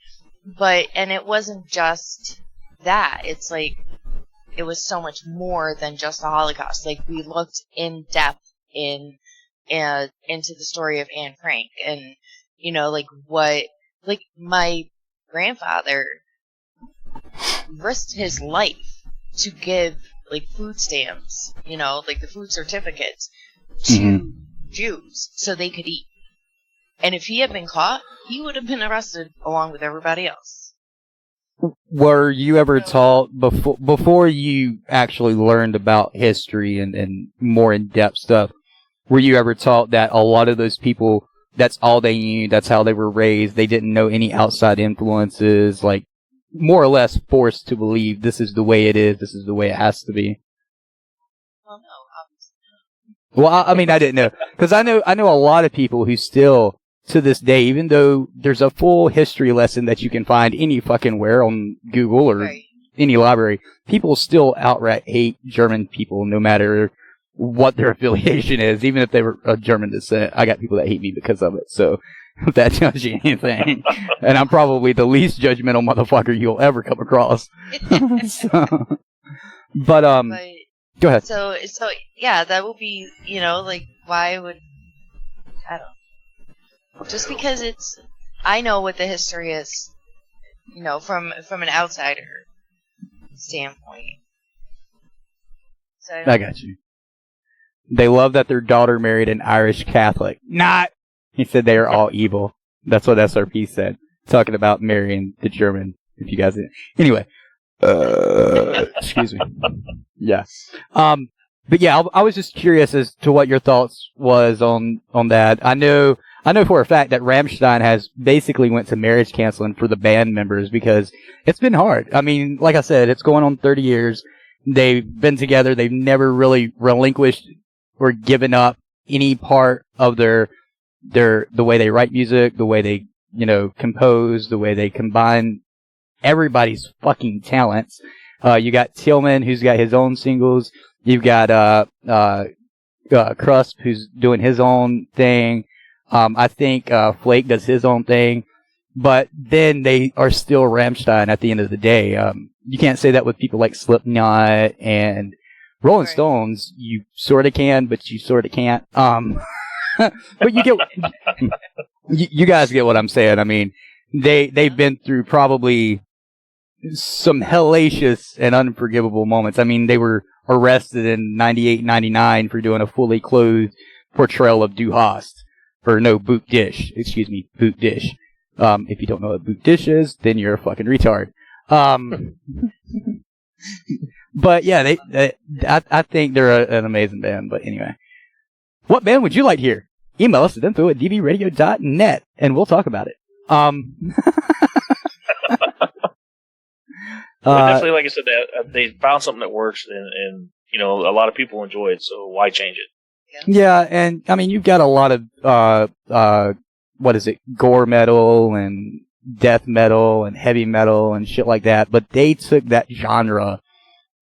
and it wasn't just that. It's like, it was so much more than just the Holocaust. Like, we looked in depth into the story of Anne Frank and, like, my grandfather risked his life to give, like, food stamps, like the food certificates to Jews so they could eat. And if he had been caught, he would have been arrested along with everybody else. Were you ever taught before you actually learned about history and more in-depth stuff, were you ever taught that a lot of those people, that's all they knew, that's how they were raised, they didn't know any outside influences, like, more or less forced to believe this is the way it is, this is the way it has to be? Well, no, obviously not. Well, I mean, I didn't know. Because I know a lot of people who still, to this day, even though there's a full history lesson that you can find any fucking where on Google or any library, people still outright hate German people no matter what their affiliation is, even if they were of German descent. I got people that hate me because of it, so if that tells you anything. And I'm probably the least judgmental motherfucker you'll ever come across. But go ahead. So yeah, that would be, like, why would, I don't know. Just because I know what the history is, from an outsider standpoint. So I got you. They love that their daughter married an Irish Catholic. Not! He said they are all evil. That's what SRP said. Talking about marrying the German, if you guys didn't. Anyway. Excuse me. Yeah. But yeah, I was just curious as to what your thoughts was on that. I know for a fact that Rammstein has basically went to marriage counseling for the band members because it's been hard. I mean, like I said, it's going on 30 years. They've been together. They've never really relinquished or given up any part of the way they write music, the way they, compose, the way they combine everybody's fucking talents. You got Tillman, who's got his own singles. You've got, Krusp, who's doing his own thing. I think, Flake does his own thing. But then they are still Rammstein at the end of the day. You can't say that with people like Slipknot and Rolling Stones. You sort of can, but you sort of can't. But you get, you guys get what I'm saying. I mean, they've been through probably some hellacious and unforgivable moments. I mean, they were arrested in 98, 99 for doing a fully clothed portrayal of Du Hast. Or no, Boot Dish. Excuse me, Boot Dish. If you don't know what Boot Dish is, then you're a fucking retard. But yeah, I think they're an amazing band. But anyway, what band would you like to hear? Email us at info@dbradio.net and we'll talk about it. Definitely, like I said, they found something that works, and a lot of people enjoy it. So why change it? Yeah, and I mean, you've got a lot of what is it, gore metal and death metal and heavy metal and shit like that. But they took that genre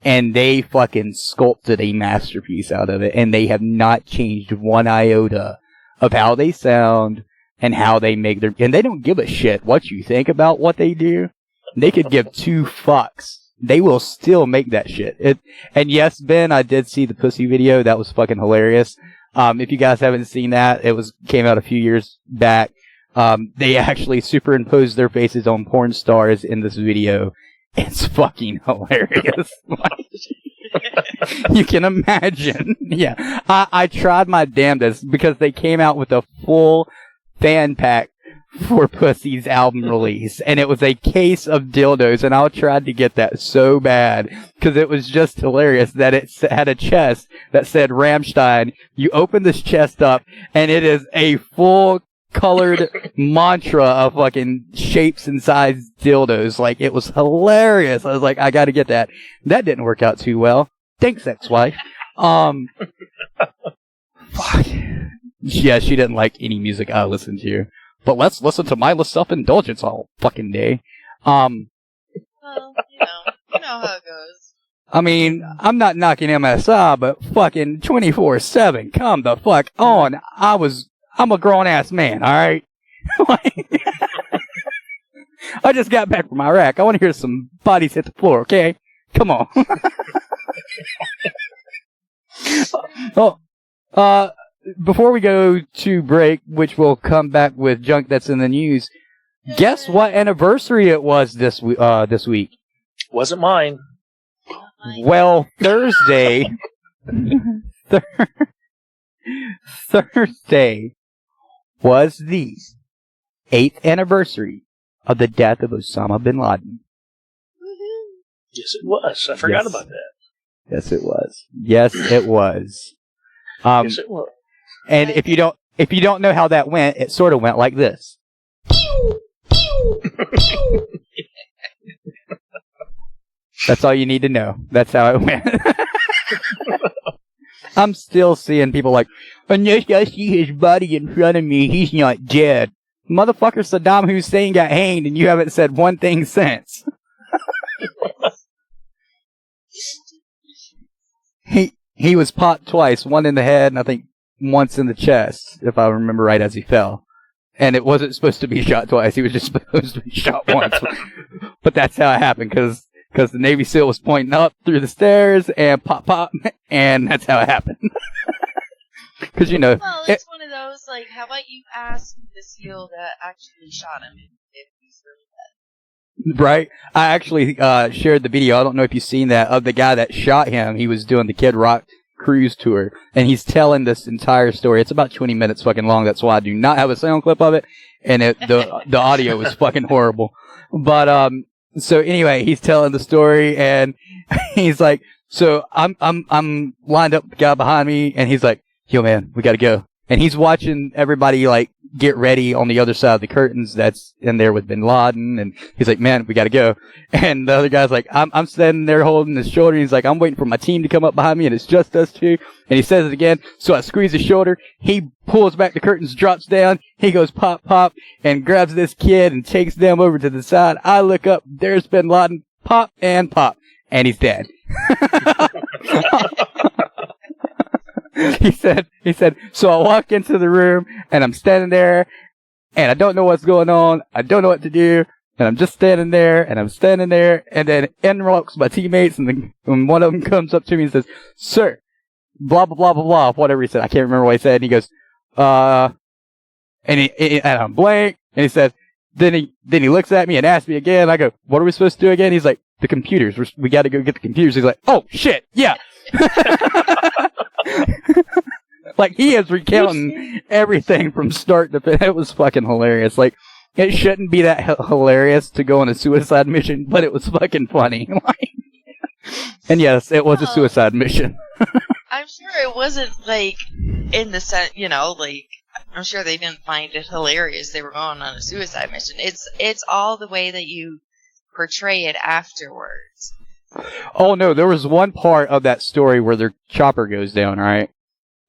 and they fucking sculpted a masterpiece out of it, and they have not changed one iota of how they sound and how they make their. And they don't give a shit what you think about what they do. They could give 2 fucks. They will still make that shit. And yes, Ben, I did see the Pussy video. That was fucking hilarious. If you guys haven't seen that, came out a few years back. They actually superimposed their faces on porn stars in this video. It's fucking hilarious. You can imagine. Yeah. I tried my damnedest because they came out with a full fan pack for Pussy's album release, and it was a case of dildos, and I tried to get that so bad because it was just hilarious that it had a chest that said Rammstein. You open this chest up, and it is a full colored mantra of fucking shapes and size dildos. Like, it was hilarious. I was like, I gotta get that. That didn't work out too well. Thanks, ex-wife. Fuck. Yeah, she didn't like any music I listened to. But let's listen to mindless self-indulgence all fucking day. Well, you know how it goes. I mean, I'm not knocking MSI, but fucking 24/7. Come the fuck on. I'm a grown-ass man, alright? I just got back from Iraq. I want to hear some bodies hit the floor, okay? Come on. Before we go to break, which will come back with junk that's in the news, guess what anniversary it was this week? Wasn't mine. Well, Thursday. Thursday was the 8th anniversary of the death of Osama bin Laden. Yes, it was. I forgot about that. Yes, it was. Yes, it was. Yes, it was. And if you don't know how that went, it sort of went like this. That's all you need to know. That's how it went. I'm still seeing people like, unless I see his body in front of me, he's not dead. Motherfucker Saddam Hussein got hanged and you haven't said one thing since. He was popped twice, one in the head and I think once in the chest, if I remember right, as he fell. And it wasn't supposed to be shot twice. He was just supposed to be shot once. But that's how it happened, because the Navy SEAL was pointing up through the stairs and pop, and that's how it happened. Because, you know. Well, it's one of those, like, how about you ask the SEAL that actually shot him if he's really dead? Right? I actually shared the video. I don't know if you've seen that, of the guy that shot him. He was doing the Kid Rock cruise tour, and he's telling this entire story. It's about 20 minutes fucking long. That's why I do not have a sound clip of it, and the audio is fucking horrible. But so anyway, he's telling the story, and he's like, so I'm lined up with the guy behind me, and he's like, yo man, we gotta go. And he's watching everybody like get ready on the other side of the curtains that's in there with bin Laden, and he's like, man, we gotta go. And the other guy's like, I'm standing there holding his shoulder, and he's like, I'm waiting for my team to come up behind me, and it's just us two. And he says it again, so I squeeze his shoulder, he pulls back the curtains, drops down, he goes pop, pop, and grabs this kid and takes them over to the side. I look up, there's bin Laden, pop, and he's dead. He said, so I walk into the room, and I'm standing there, and I don't know what's going on, I don't know what to do, and I'm just standing there, and then in walks my teammates, and one of them comes up to me and says, sir, blah, blah, blah, blah, blah, whatever he said, I can't remember what he said, and he goes, and I'm blank, and he says, then he looks at me and asks me again, I go, what are we supposed to do again? He's like, the computers, we gotta go get the computers. He's like, oh, shit, yeah. Like, he is recounting everything from start to finish. It was fucking hilarious. Like, it shouldn't be that hilarious to go on a suicide mission, but it was fucking funny. And yes, it was a suicide mission. I'm sure it wasn't, like, in the sense, you know, like, I'm sure they didn't find it hilarious they were going on a suicide mission. It's all the way that you portray it afterwards. Oh no, there was one part of that story where their chopper goes down, right?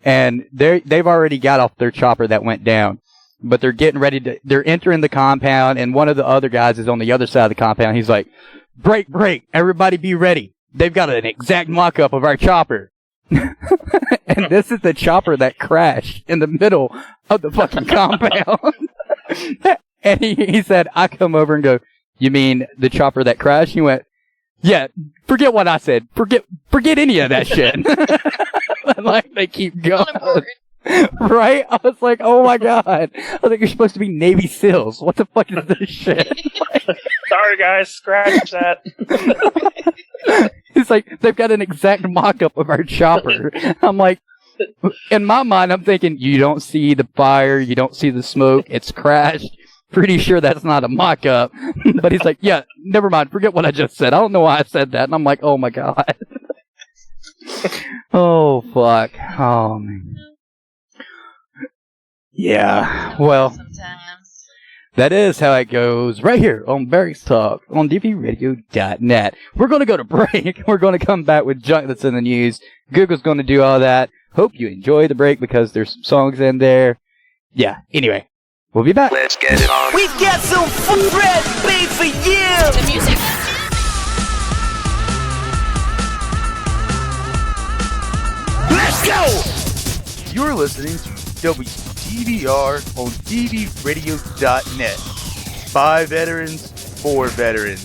And they've already got off their chopper that went down, but they're getting ready they're entering the compound, and one of the other guys is on the other side of the compound. He's like, break, everybody be ready. They've got an exact mock-up of our chopper. And this is the chopper that crashed in the middle of the fucking compound. And he said, I come over and go, you mean the chopper that crashed? He went, yeah, forget what I said. Forget any of that shit. Like, they keep going. Right? I was like, oh my god. I was like, you're supposed to be Navy SEALs. What the fuck is this shit? Sorry, guys. Scratch that. It's like, they've got an exact mock-up of our chopper. I'm like, in my mind, I'm thinking, you don't see the fire, you don't see the smoke, it's crashed. Pretty sure that's not a mock-up. But he's like, yeah, never mind, forget what I just said. I don't know why I said that. And I'm like, oh my god. Oh, fuck. Oh, man. Yeah, well, that is how it goes right here on Barracks Talk on dvradio.net. We're going to go to break. We're going to come back with junk that's in the news. Google's going to do all that. Hope you enjoy the break because there's some songs in there. Yeah, anyway, we'll be back. Let's get it on. We've got some food recipe for you. The music. Let's go. You're listening to WTVR on dvradio.net. By veterans, for veterans.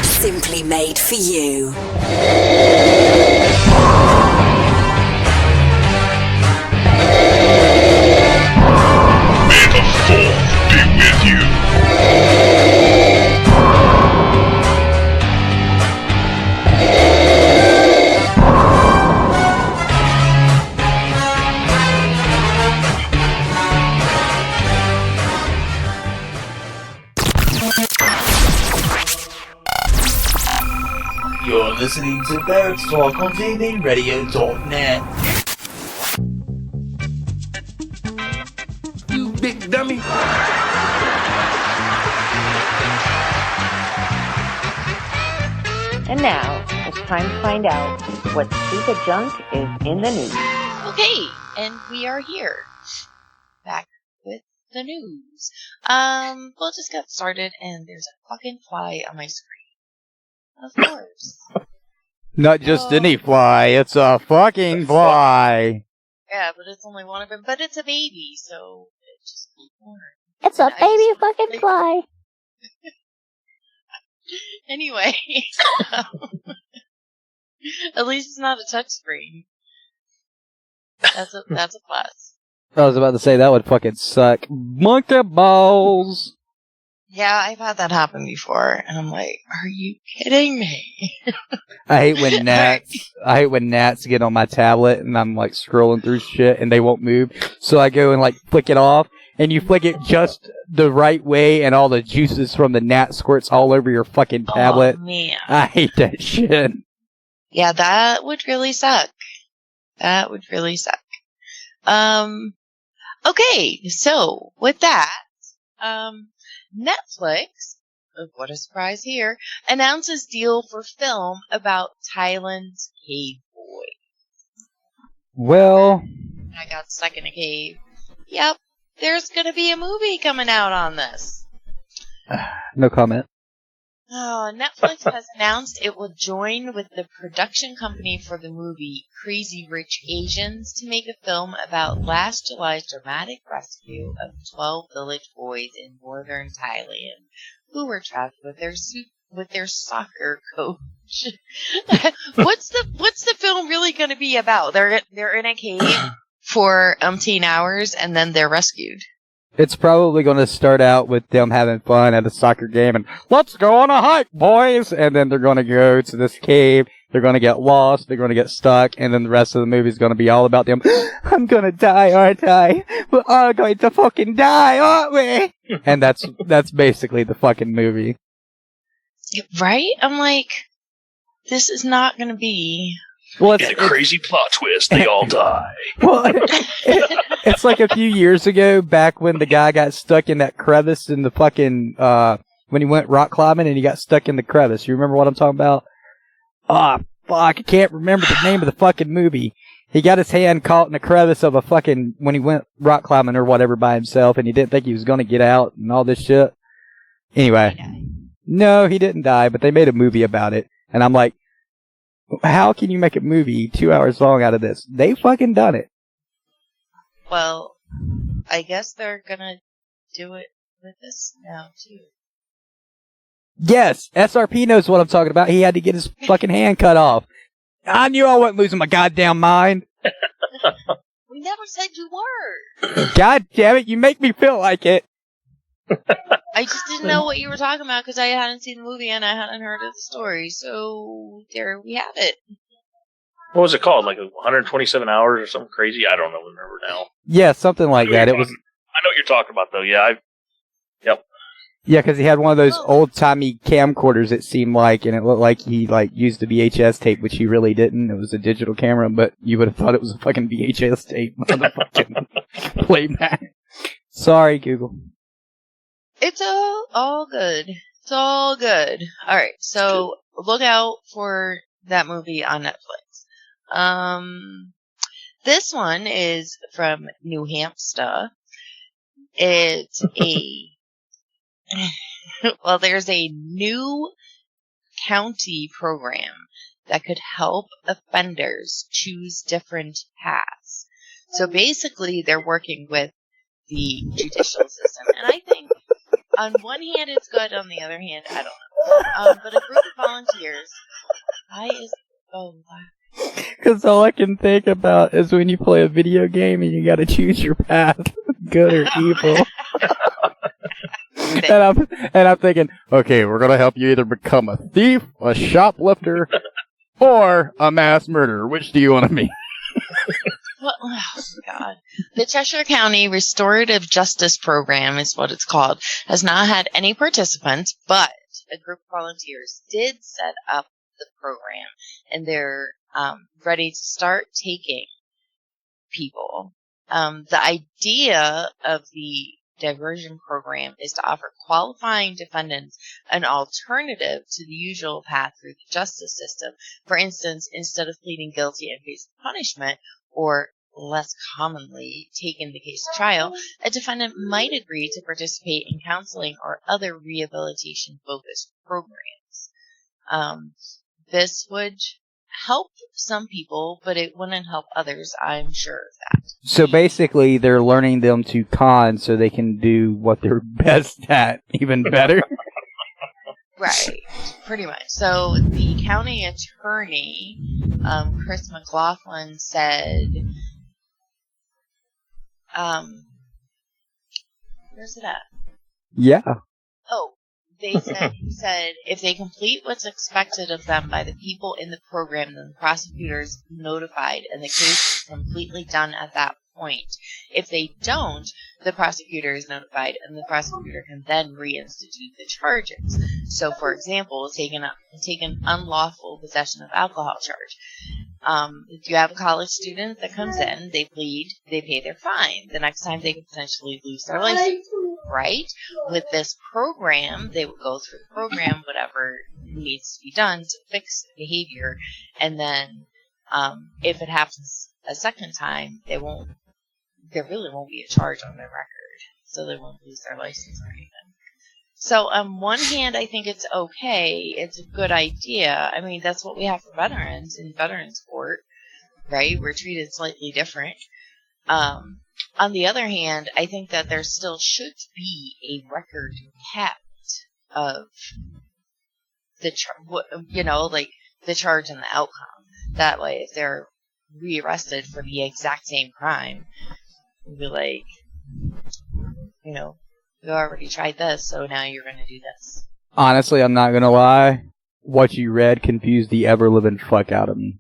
Simply made for you. May the fourth be with you. You're listening to Barracks Talk on dvradio.net. You big dummy. And now, it's time to find out what stupid junk is in the news. Okay, and we are here. Back with the news. We'll just get started, and there's a fucking fly on my screen. Of course. Not just any fly, it's a fucking fly. Yeah, but it's only one of them. But it's a baby, so it just It's a baby fucking fly. Anyway, at least it's not a touch screen. That's a plus. I was about to say that would fucking suck. Monkey balls. Yeah, I've had that happen before, and I'm like, are you kidding me? I hate when gnats get on my tablet and I'm like scrolling through shit and they won't move. So I go and like flick it off, and you flick it just the right way, and all the juices from the gnat squirts all over your fucking tablet. Oh, man. I hate that shit. Yeah, that would really suck. That would really suck. Okay, so with that, Netflix, what a surprise here, announces deal for film about Thailand's cave boy. Well, I got stuck in a cave. Yep, there's gonna be a movie coming out on this. no comment. Oh, Netflix has announced it will join with the production company for the movie Crazy Rich Asians to make a film about last July's dramatic rescue of 12 village boys in northern Thailand who were trapped with their soccer coach. What's the film really going to be about? They're in a cave for umpteen hours and then they're rescued. It's probably going to start out with them having fun at a soccer game and, let's go on a hike, boys! And then they're going to go to this cave, they're going to get lost, they're going to get stuck, and then the rest of the movie is going to be all about them. I'm going to die, aren't I? We're all going to fucking die, aren't we? And that's basically the fucking movie. Right? I'm like, this is not going to be... Well, it's a crazy plot twist. They all die. Well, it's like a few years ago, back when the guy got stuck in that crevice in the fucking, when he went rock climbing and he got stuck in the crevice. You remember what I'm talking about? Ah, fuck, I can't remember the name of the fucking movie. He got his hand caught in the crevice of a fucking, when he went rock climbing or whatever by himself, and he didn't think he was gonna get out and all this shit. Anyway. No, he didn't die, but they made a movie about it. And I'm like, how can you make a movie 2 hours long out of this? They fucking done it. Well, I guess they're gonna do it with this now, too. Yes, SRP knows what I'm talking about. He had to get his fucking hand cut off. I knew I wasn't losing my goddamn mind. never said you were. God damn it, you make me feel like it. I just didn't know what you were talking about because I hadn't seen the movie and I hadn't heard of the story. So there we have it. What was it called? Like 127 hours or something crazy? I don't know. Remember now. Yeah, something like that. It was. I know what you're talking about, though. Yeah, yep. Yeah, because he had one of those old-timey camcorders, it seemed like, and it looked like he used a VHS tape, which he really didn't. It was a digital camera, but you would have thought it was a fucking VHS tape on the fucking playback. Sorry, Google. It's all good. It's all good. All right, so look out for that movie on Netflix. This one is from New Hampshire. It's a well, there's a new county program that could help offenders choose different paths. So basically, they're working with the judicial system, and I think on one hand it's good, on the other hand I don't know. But a group of volunteers. Because all I can think about is when you play a video game and you got to choose your path, good or evil. And I'm thinking, okay, we're gonna help you either become a thief, a shoplifter, or a mass murderer. Which do you want to be? Well, oh God. The Cheshire County Restorative Justice Program is what it's called. Has not had any participants, but a group of volunteers did set up the program, and they're ready to start taking people. The idea of the diversion program is to offer qualifying defendants an alternative to the usual path through the justice system. For instance, instead of pleading guilty and facing punishment, or less commonly taking the case to trial, a defendant might agree to participate in counseling or other rehabilitation-focused programs. This would help some people, but it wouldn't help others, I'm sure of that. So basically, they're learning them to con so they can do what they're best at even better. Right, pretty much. So the county attorney, Chris McLaughlin, said, where's it at? Yeah. Oh, he said, if they complete what's expected of them by the people in the program, then the prosecutor is notified and the case is completely done at that point. If they don't, the prosecutor is notified and the prosecutor can then reinstitute the charges. So, for example, take an unlawful possession of alcohol charge. If you have a college student that comes in, they plead, they pay their fine. The next time they could potentially lose their license. Right? With this program, they would go through the program, whatever needs to be done to fix the behavior, and then if it happens a second time, there really won't be a charge on their record, so they won't lose their license or anything. So on one hand, I think it's okay. It's a good idea. I mean, that's what we have for veterans in veterans court, right? We're treated slightly different. On the other hand, I think that there still should be a record kept of the the charge and the outcome. That way, if they're rearrested for the exact same crime, we'd be like, you already tried this, so now you're going to do this. Honestly, I'm not gonna lie. What you read confused the ever-living fuck out of me.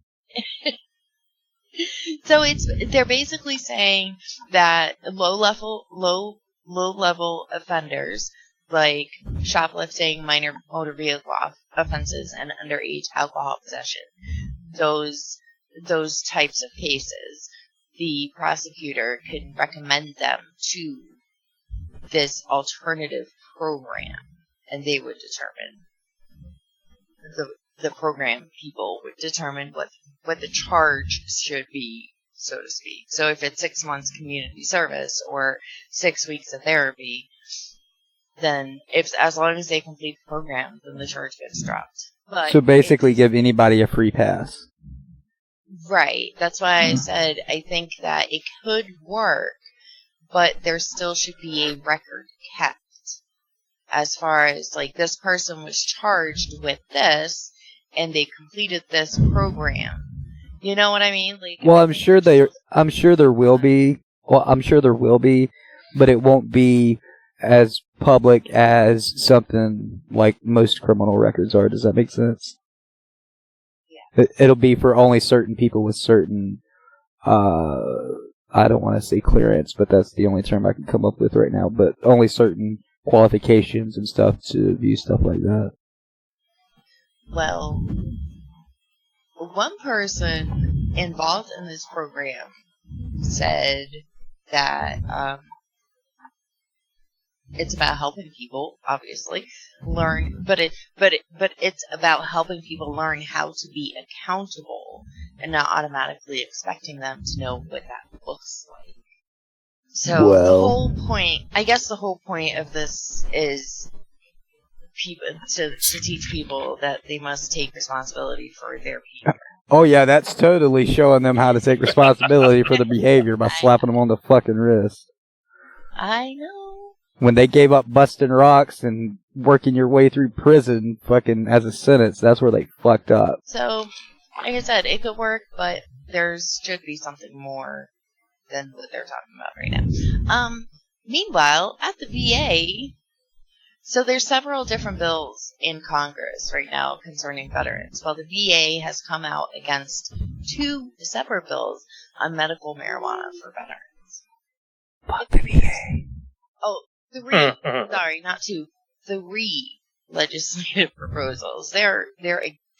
So they're basically saying that low level offenders like shoplifting, minor motor vehicle offenses, and underage alcohol possession, those types of cases, the prosecutor can recommend them to this alternative program, and they would determine the program people would determine what the charge should be, so to speak. So if it's 6 months community service or 6 weeks of therapy, then as long as they complete the program, then the charge gets dropped. But so basically give anybody a free pass. Right. That's why I said I think that it could work, but there still should be a record kept. As far as, like, this person was charged with this, and they completed this program, You know what I mean? Like, Well, I'm sure there will be. Well, I'm sure there will be, but it won't be as public as something like most criminal records are. Does that make sense? Yeah. It'll be for only certain people with certain, I don't want to say clearance, but that's the only term I can come up with right now, but only certain qualifications and stuff to view stuff like that. Well, one person involved in this program said that it's about helping people, obviously, learn, but it's about helping people learn how to be accountable and not automatically expecting them to know what that looks like. So the whole point, I guess, the whole point of this is people to teach people that they must take responsibility for their behavior. Oh yeah, that's totally showing them how to take responsibility for the behavior by slapping them on the fucking wrist. I know. When they gave up busting rocks and working your way through prison fucking as a sentence, that's where they fucked up. So, like I said, it could work, but there should be something more than what they're talking about right now. Meanwhile, at the VA, so there's several different bills in Congress right now concerning veterans. Well, the VA has come out against 2 separate bills on medical marijuana for veterans. Fuck the VA. Oh, 3. Sorry, not 2. 3 legislative proposals. They're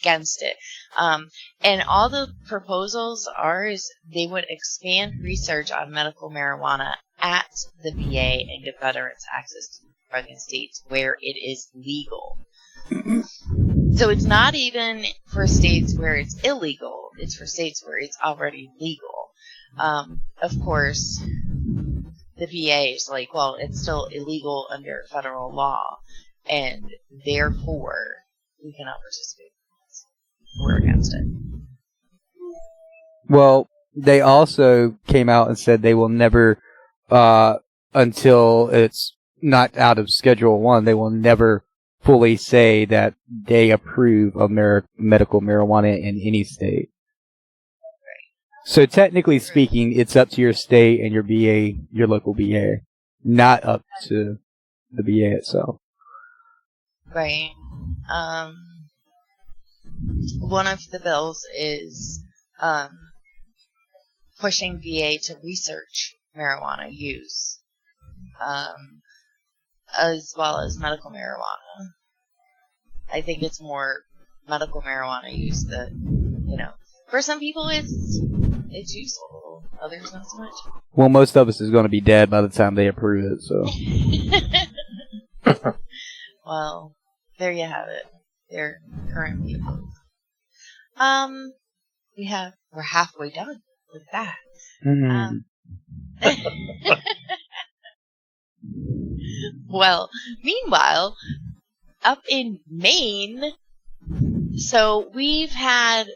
against it. And all the proposals are is they would expand research on medical marijuana at the VA and give veterans access to in states where it is legal. So it's not even for states where it's illegal. It's for states where it's already legal. Of course, the VA is like, well, it's still illegal under federal law, and therefore we cannot participate. We're against it. Well, they also came out and said they will never, until it's not out of Schedule 1, they will never fully say that they approve of medical marijuana in any state. So technically speaking, it's up to your state and your BA, your local BA, not up to the BA itself. Right. One of the bills is pushing VA to research marijuana use. As well as medical marijuana. I think it's more medical marijuana use that, for some people it's useful, others not so much. Well, most of us is going to be dead by the time they approve it, so. Well, there you have it. They're current people. We're halfway done with that. Mm-hmm. Well, meanwhile, up in Maine, so we've had,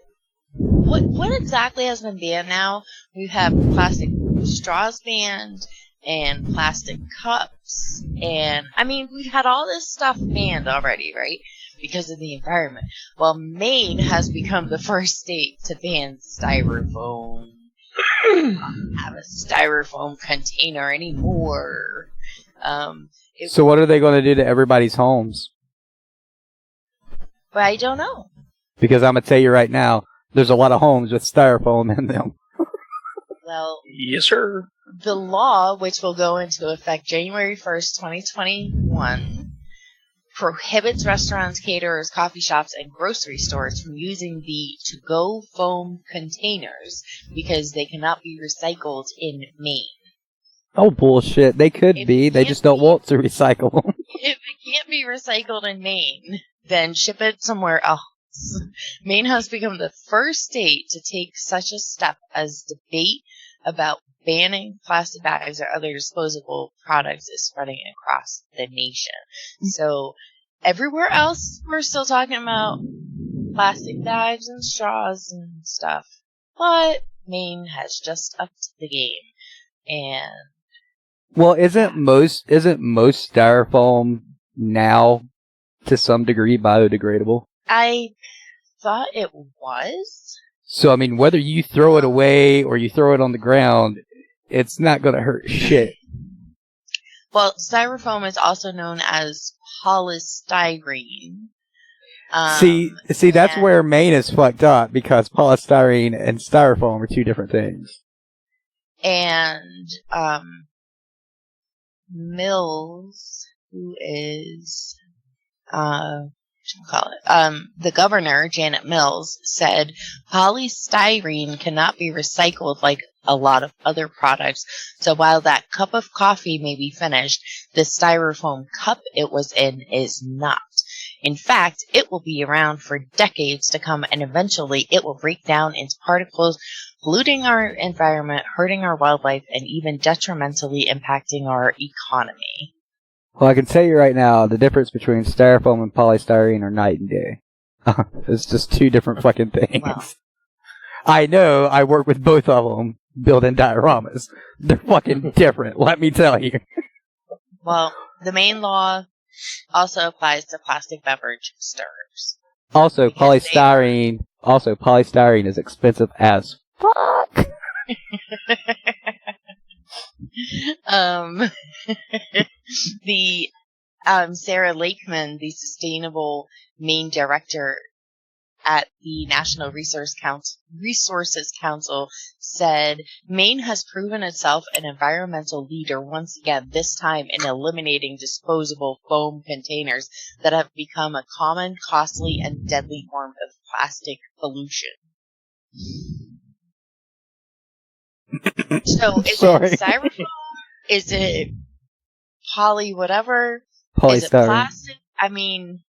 what exactly has been banned now? We've had plastic straws banned, and plastic cups, and, we've had all this stuff banned already, right? Because of the environment. Well, Maine has become the first state to ban styrofoam. Have a styrofoam container anymore. So what are they going to do to everybody's homes? But I don't know. Because I'm going to tell you right now, there's a lot of homes with styrofoam in them. Well, yes, sir. The law, which will go into effect January 1st, 2021, prohibits restaurants, caterers, coffee shops, and grocery stores from using the to-go foam containers because they cannot be recycled in Maine. Oh, bullshit. They could be. They just don't want to recycle them. If it can't be recycled in Maine, then ship it somewhere else. Maine has become the first state to take such a step as debate about banning plastic bags or other disposable products is spreading across the nation. So everywhere else, we're still talking about plastic bags and straws and stuff. But Maine has just upped the game. And well, isn't most styrofoam now to some degree biodegradable? I thought it was. So, I mean, whether you throw it away or you throw it on the ground, it's not going to hurt shit. Well, styrofoam is also known as polystyrene. See, that's where Maine is fucked up, because polystyrene and styrofoam are two different things. And Mills, who is the governor, Janet Mills, said polystyrene cannot be recycled like a lot of other products. So while that cup of coffee may be finished, the styrofoam cup it was in is not. In fact, it will be around for decades to come, and eventually it will break down into particles, polluting our environment, hurting our wildlife, and even detrimentally impacting our economy. Well, I can tell you right now, the difference between styrofoam and polystyrene are night and day. It's just two different fucking things. Wow. I know, I work with both of them, building dioramas. They're fucking different, let me tell you. Well, the main law also applies to plastic beverage stirrers. Also, polystyrene is expensive as fuck. The Sarah Lakeman, the sustainable Maine director at the National Resources Council, said Maine has proven itself an environmental leader once again, this time in eliminating disposable foam containers that have become a common, costly, and deadly form of plastic pollution. So, is it styrofoam? Is it poly whatever? Polystyrene. Is it plastic? I mean...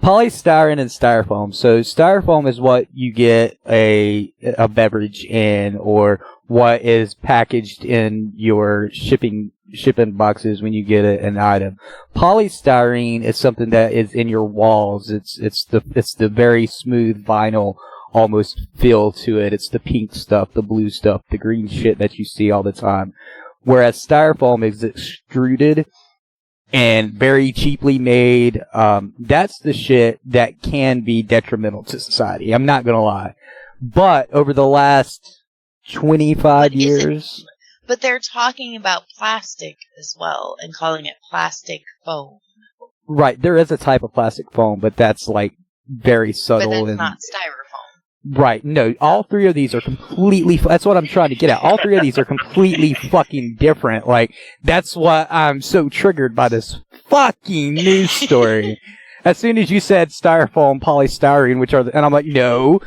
Polystyrene and styrofoam. So styrofoam is what you get a beverage in, or what is packaged in your shipping boxes when you get an item. Polystyrene is something that is in your walls. It's the very smooth vinyl almost feel to it. It's the pink stuff, the blue stuff, the green shit that you see all the time. Whereas styrofoam is extruded and very cheaply made. That's the shit that can be detrimental to society. I'm not gonna lie. But over the last 25 years... But they're talking about plastic as well and calling it plastic foam. Right, there is a type of plastic foam, but that's like very subtle. But that's not styrofoam. Right, no, all three of these are completely, that's what I'm trying to get at. All three of these are completely fucking different. Like, that's why I'm so triggered by this fucking news story. As soon as you said styrofoam, polystyrene, and I'm like, no,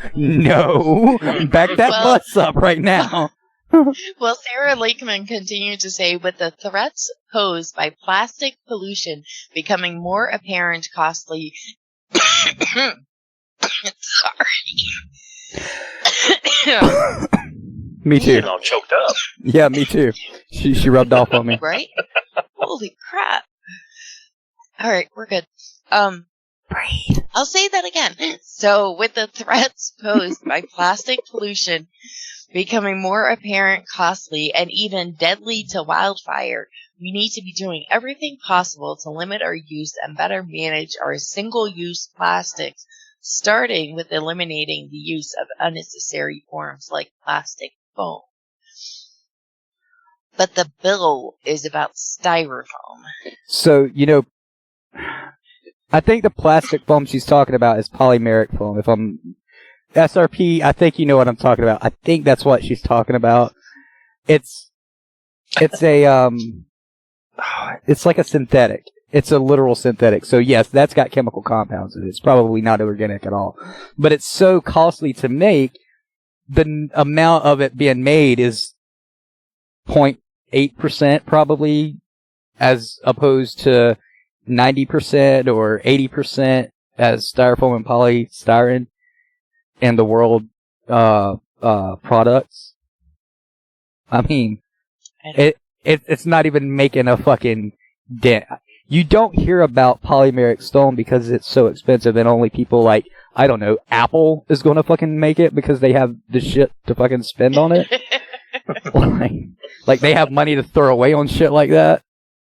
back that bus up right now. Well, Sarah Lakeman continued to say, with the threats posed by plastic pollution becoming more apparent, costly... Sorry. Me too. Getting all choked up. Yeah, me too. She rubbed off on me. Right? Holy crap. Alright, we're good. Breathe. I'll say that again. So, with the threats posed by plastic pollution becoming more apparent, costly, and even deadly to wildfire, we need to be doing everything possible to limit our use and better manage our single-use plastics, starting with eliminating the use of unnecessary forms like plastic foam. But the bill is about styrofoam. So, I think the plastic foam she's talking about is polymeric foam. If I'm SRP, I think you know what I'm talking about. I think that's what she's talking about. It's like a synthetic. It's a literal synthetic. So yes, that's got chemical compounds in it. It's probably not organic at all. But it's so costly to make, the amount of it being made is 0.8% probably, as opposed to 90% or 80% as styrofoam and polystyrene in the world products. I mean, it's not even making a fucking dent. You don't hear about polymeric stone because it's so expensive, and only people like, I don't know, Apple is going to fucking make it because they have the shit to fucking spend on it. like they have money to throw away on shit like that.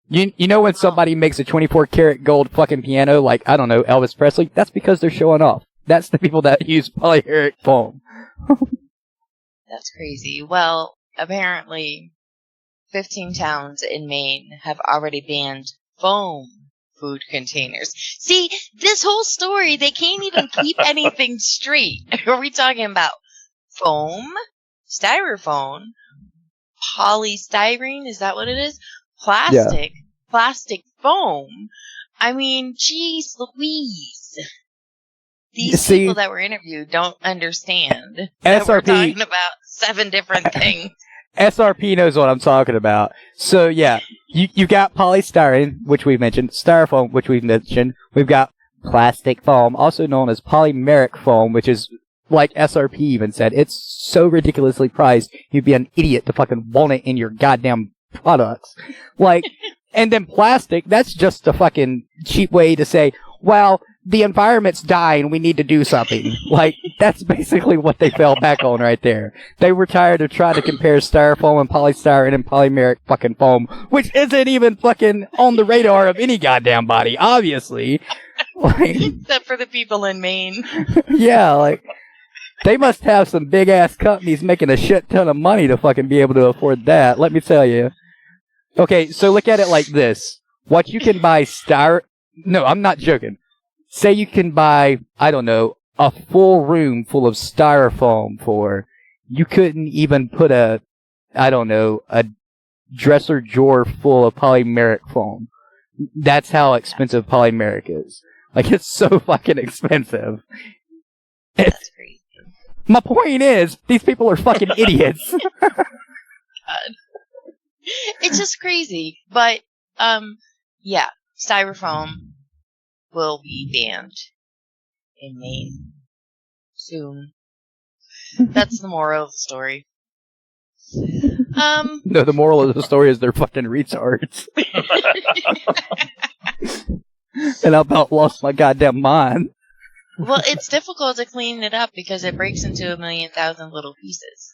You know when somebody makes a 24 karat gold fucking piano, like, I don't know, Elvis Presley, that's because they're showing off. That's the people that use polymeric foam. That's crazy. Well, apparently 15 towns in Maine have already banned foam food containers. See, this whole story, they can't even keep anything straight. Are we talking about foam, styrofoam, polystyrene? Is that what it is? Plastic, plastic foam. I mean, geez Louise. These people that were interviewed don't understand that we're talking about 7 different things. SRP knows what I'm talking about. So yeah, you got polystyrene, which we've mentioned, styrofoam, which we've mentioned. We've got plastic foam, also known as polymeric foam, which is, like SRP even said, it's so ridiculously priced, you'd be an idiot to fucking want it in your goddamn products. Like, and then plastic, that's just a fucking cheap way to say, well, the environment's dying, we need to do something. Like, that's basically what they fell back on right there. They were tired of trying to compare styrofoam and polystyrene and polymeric fucking foam, which isn't even fucking on the radar of any goddamn body, obviously. Like, except for the people in Maine. Yeah, like, they must have some big-ass companies making a shit ton of money to fucking be able to afford that, let me tell you. Okay, so look at it like this. What you can buy No, I'm not joking. Say you can buy, I don't know, a full room full of styrofoam for, you couldn't even put a dresser drawer full of polymeric foam. That's how expensive polymeric is. Like, it's so fucking expensive. That's crazy. My point is, these people are fucking idiots. God. It's just crazy. But, yeah, styrofoam will be banned in Maine soon. That's the moral of the story. No, the moral of the story is they're fucking retards. And I about lost my goddamn mind. Well, it's difficult to clean it up because it breaks into 1,000,000 little pieces.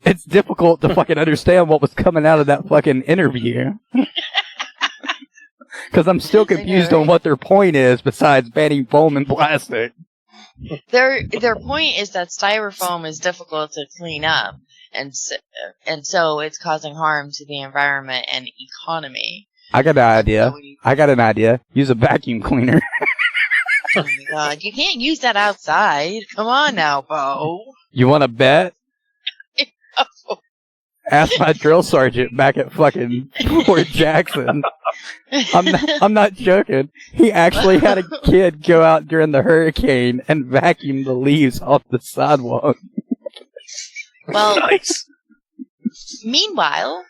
It's difficult to fucking understand what was coming out of that fucking interview. Because I'm still confused on what their point is besides banning foam and plastic. Their point is that styrofoam is difficult to clean up, and so it's causing harm to the environment and economy. I got an idea. Use a vacuum cleaner. Oh my god, you can't use that outside. Come on now, Bo. You want to bet? Ask my drill sergeant back at fucking Fort Jackson. I'm not joking. He actually had a kid go out during the hurricane and vacuum the leaves off the sidewalk. Well, nice. Meanwhile,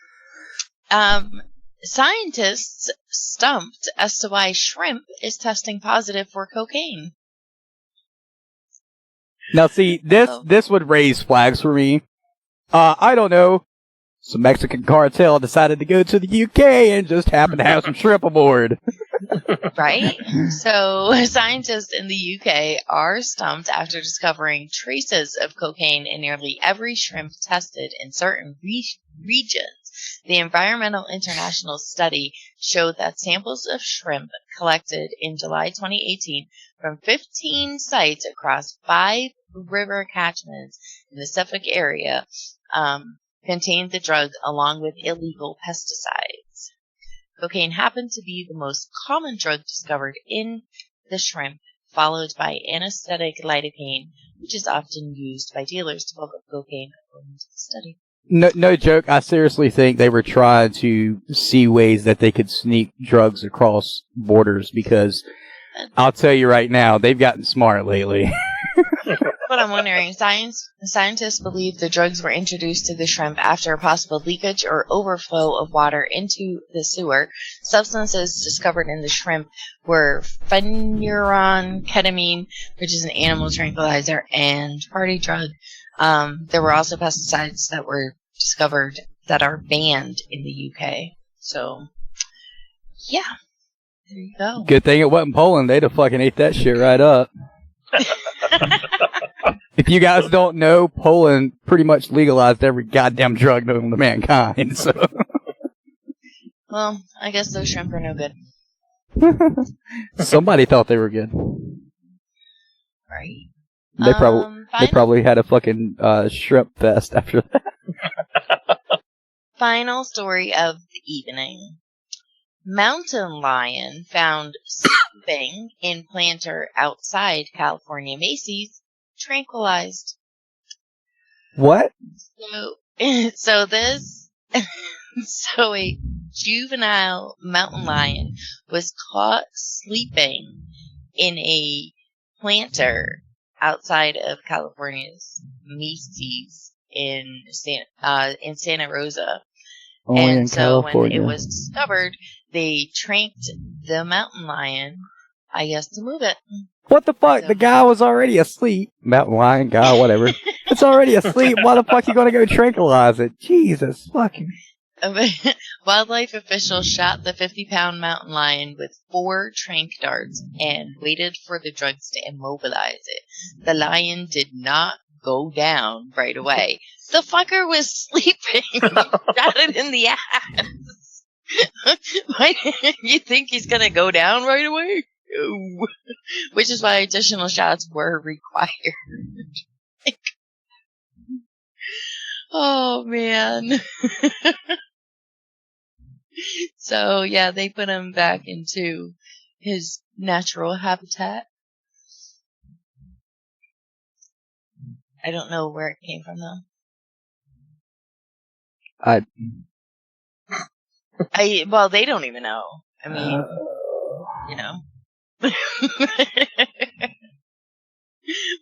scientists stumped as to why shrimp is testing positive for cocaine. Now, see, this would raise flags for me. I don't know. Some Mexican cartel decided to go to the UK and just happened to have some shrimp aboard. Right? So, scientists in the UK are stumped after discovering traces of cocaine in nearly every shrimp tested in certain regions. The Environmental International study showed that samples of shrimp collected in July 2018 from 15 sites across 5 river catchments in the Suffolk area contained the drug along with illegal pesticides. Cocaine happened to be the most common drug discovered in the shrimp, followed by anesthetic lidocaine, which is often used by dealers to bulk up cocaine, according to the study. No joke, I seriously think they were trying to see ways that they could sneak drugs across borders, because I'll tell you right now, they've gotten smart lately. But I'm wondering, scientists believe the drugs were introduced to the shrimp after a possible leakage or overflow of water into the sewer. Substances discovered in the shrimp were phenuron, ketamine, which is an animal tranquilizer, and party drug. There were also pesticides that were discovered that are banned in the UK. So, yeah. There you go. Good thing it wasn't Poland. They'd have fucking ate that shit right up. If you guys don't know, Poland pretty much legalized every goddamn drug known to mankind, so. Well, I guess those shrimp are no good. Somebody thought they were good. Right. They probably had a fucking shrimp fest after that. Final story of the evening. Mountain lion found sleeping in planter outside California Macy's, tranquilized. What? So a juvenile mountain lion was caught sleeping in a planter outside of California's Macy's in Santa Rosa. Only in And so California. when it was discovered, they tranked the mountain lion, I guess, to move it. What the fuck? The guy was already asleep. Mountain lion guy, whatever. It's already asleep. Why the fuck you gonna go tranquilize it? Jesus fucking. Wildlife officials shot the 50-pound mountain lion with 4 trank darts and waited for the drugs to immobilize it. The lion did not go down right away. The fucker was sleeping. Shot it in the ass. Why you think he's gonna go down right away? No. Which is why additional shots were required. Oh man. So yeah, they put him back into his natural habitat. I don't know where it came from though. Well, they don't even know. I mean, you know.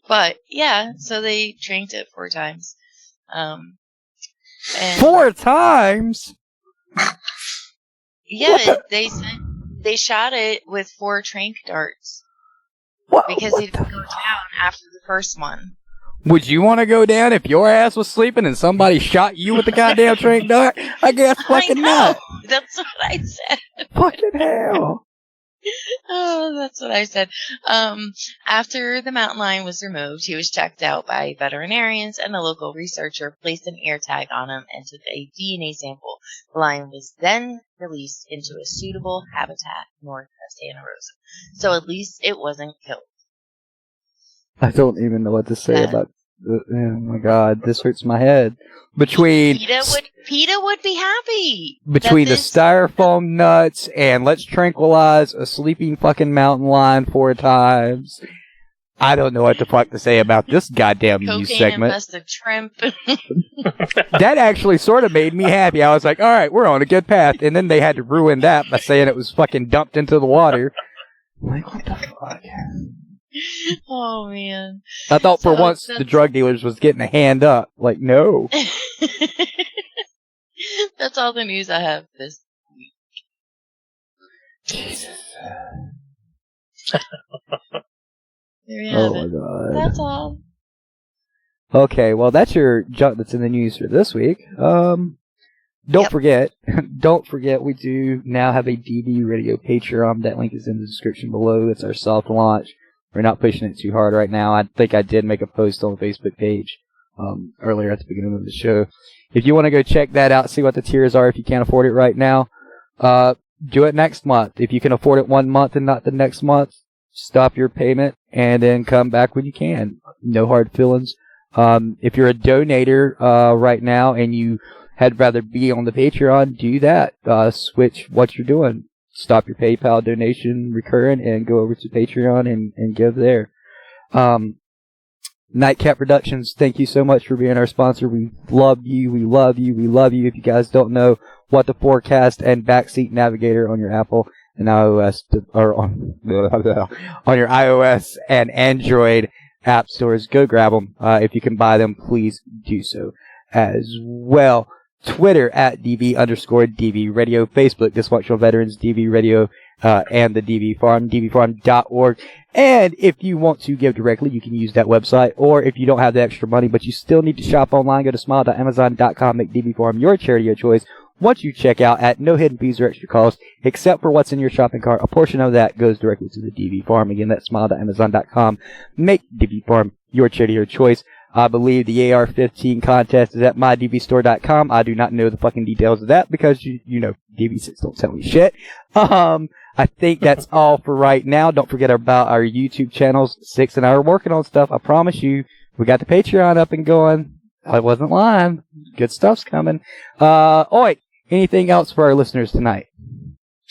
But yeah, so they tranked it 4 times. And 4 times? Yeah, they shot it with 4 trank darts. Because he didn't go down after the first one. Would you want to go down if your ass was sleeping and somebody shot you with the goddamn trank dart? I guess fucking not. That's what I said. Fucking hell. Oh, that's what I said. After the mountain lion was removed, he was checked out by veterinarians, and a local researcher placed an ear tag on him and took a DNA sample. The lion was then released into a suitable habitat north of Santa Rosa. So at least it wasn't killed. I don't even know what to say about. Oh my god, this hurts my head. PETA would be happy. Between the styrofoam nuts and let's tranquilize a sleeping fucking mountain lion 4 times. I don't know what the fuck to say about this goddamn news segment. Cocaine-infested shrimp. That actually sort of made me happy. I was like, alright, we're on a good path. And then they had to ruin that by saying it was fucking dumped into the water. I'm like, what the fuck? Oh, man. I thought for once the drug dealers was getting a hand up. Like, no. That's all the news I have this week. Jesus. There you have my it. god. That's all. Okay, well, that's your junk that's in the news for this week. Don't forget, we do now have a DV Radio Patreon. That link is in the description below. It's our soft launch. We're not pushing it too hard right now. I think I did make a post on the Facebook page earlier at the beginning of the show. If you want to go check that out, see what the tiers are if you can't afford it right now, do it next month. If you can afford it 1 month and not the next month, stop your payment and then come back when you can. No hard feelings. If you're a donator right now and you had rather be on the Patreon, do that. Switch what you're doing. Stop your PayPal donation recurrent and go over to Patreon and give there. Nightcap Productions, thank you so much for being our sponsor. We love you. We love you. We love you. If you guys don't know what the Forecast and Backseat Navigator on your Apple and iOS or on your iOS and Android app stores, go grab them. If you can buy them, please do so as well. Twitter at DV_DV Radio, Facebook Dysfunctional Veterans DV Radio, and the DV Farm, dvfarm.org. And if you want to give directly, you can use that website. Or if you don't have the extra money, but you still need to shop online, go to smile.amazon.com, make DV Farm your charity of choice. Once you check out at no hidden fees or extra cost, except for what's in your shopping cart, a portion of that goes directly to the DV Farm. Again, that's smile.amazon.com. Make DV Farm your charity of choice. I believe the AR-15 contest is at mydvstore.com. I do not know the fucking details of that because, you know, DV6 don't tell me shit. I think that's all for right now. Don't forget about our YouTube channels. 6 and I are working on stuff. I promise you. We got the Patreon up and going. I wasn't lying. Good stuff's coming. Oi, anything else for our listeners tonight?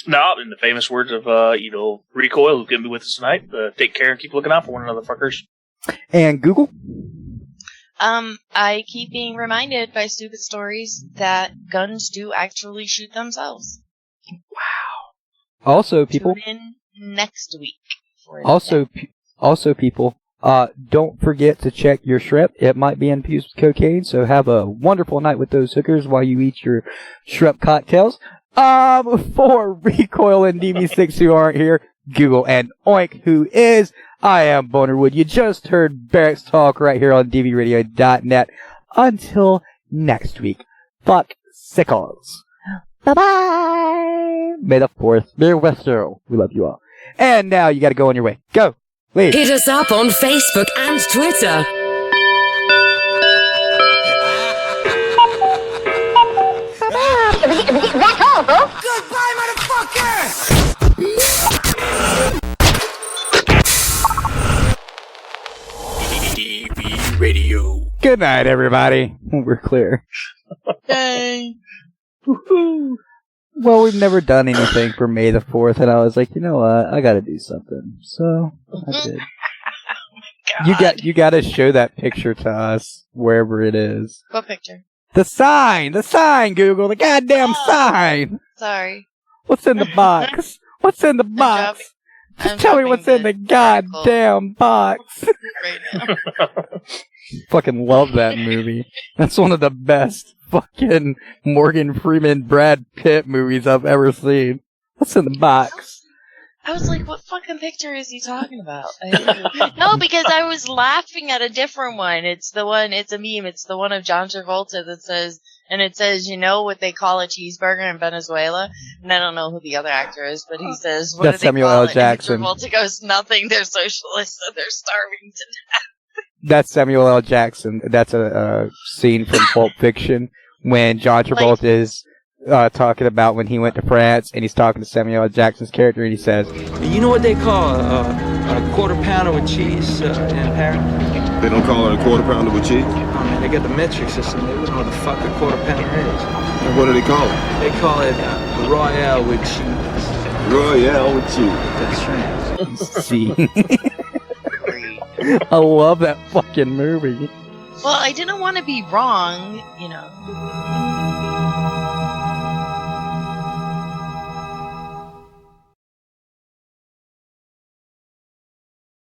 No, in the famous words of, Recoil, who's going to be with us tonight, take care and keep looking out for one another, fuckers. And Google? I keep being reminded by stupid stories that guns do actually shoot themselves. Wow. Also, people. Tune in next week. Also, people. Don't forget to check your shrimp. It might be infused with cocaine, so have a wonderful night with those hookers while you eat your shrimp cocktails. For Recoil and DV6 who aren't here, Google and Oink who is, I am Bonerwood. You just heard Barracks Talk right here on dvradio.net. Until next week, fuck sickles. Bye-bye. May the 4th be with you. We love you all. And now you gotta go on your way. Go. Leave. Hit us up on Facebook and Twitter. That's all, folks. Goodbye, motherfucker! DV Radio. Good night, everybody. We're clear. Yay. Woohoo. Well, we've never done anything for May the 4th, and I was like, you know what? I gotta do something. So, I did. You gotta show that picture to us, wherever it is. What picture? The sign, Google, the goddamn sign. Sorry. What's in the box? What's in the box? Just tell me what's in the goddamn box. Right now. Fucking love that movie. That's one of the best fucking Morgan Freeman, Brad Pitt movies I've ever seen. What's in the box? I was like, what fucking picture is he talking about? No, because I was laughing at a different one. It's a meme. It's the one of John Travolta that says, and it says, you know what they call a cheeseburger in Venezuela? And I don't know who the other actor is, but he says, what That's do they Samuel call L. it? Jackson. And Travolta goes, nothing. They're socialists and they're starving to death. That's Samuel L. Jackson. That's a scene from Pulp Fiction when John Travolta is talking about when he went to France, and he's talking to Samuel L. Jackson's character, and he says, You know what they call a quarter pounder with cheese in Paris? They don't call it a quarter pounder with cheese? Oh man, they got the metric system. They don't know what the fuck a quarter pounder is. And what do they call it? They call it Royale with cheese. Royale with cheese. That's right. see. I love that fucking movie. Well, I didn't want to be wrong, you know.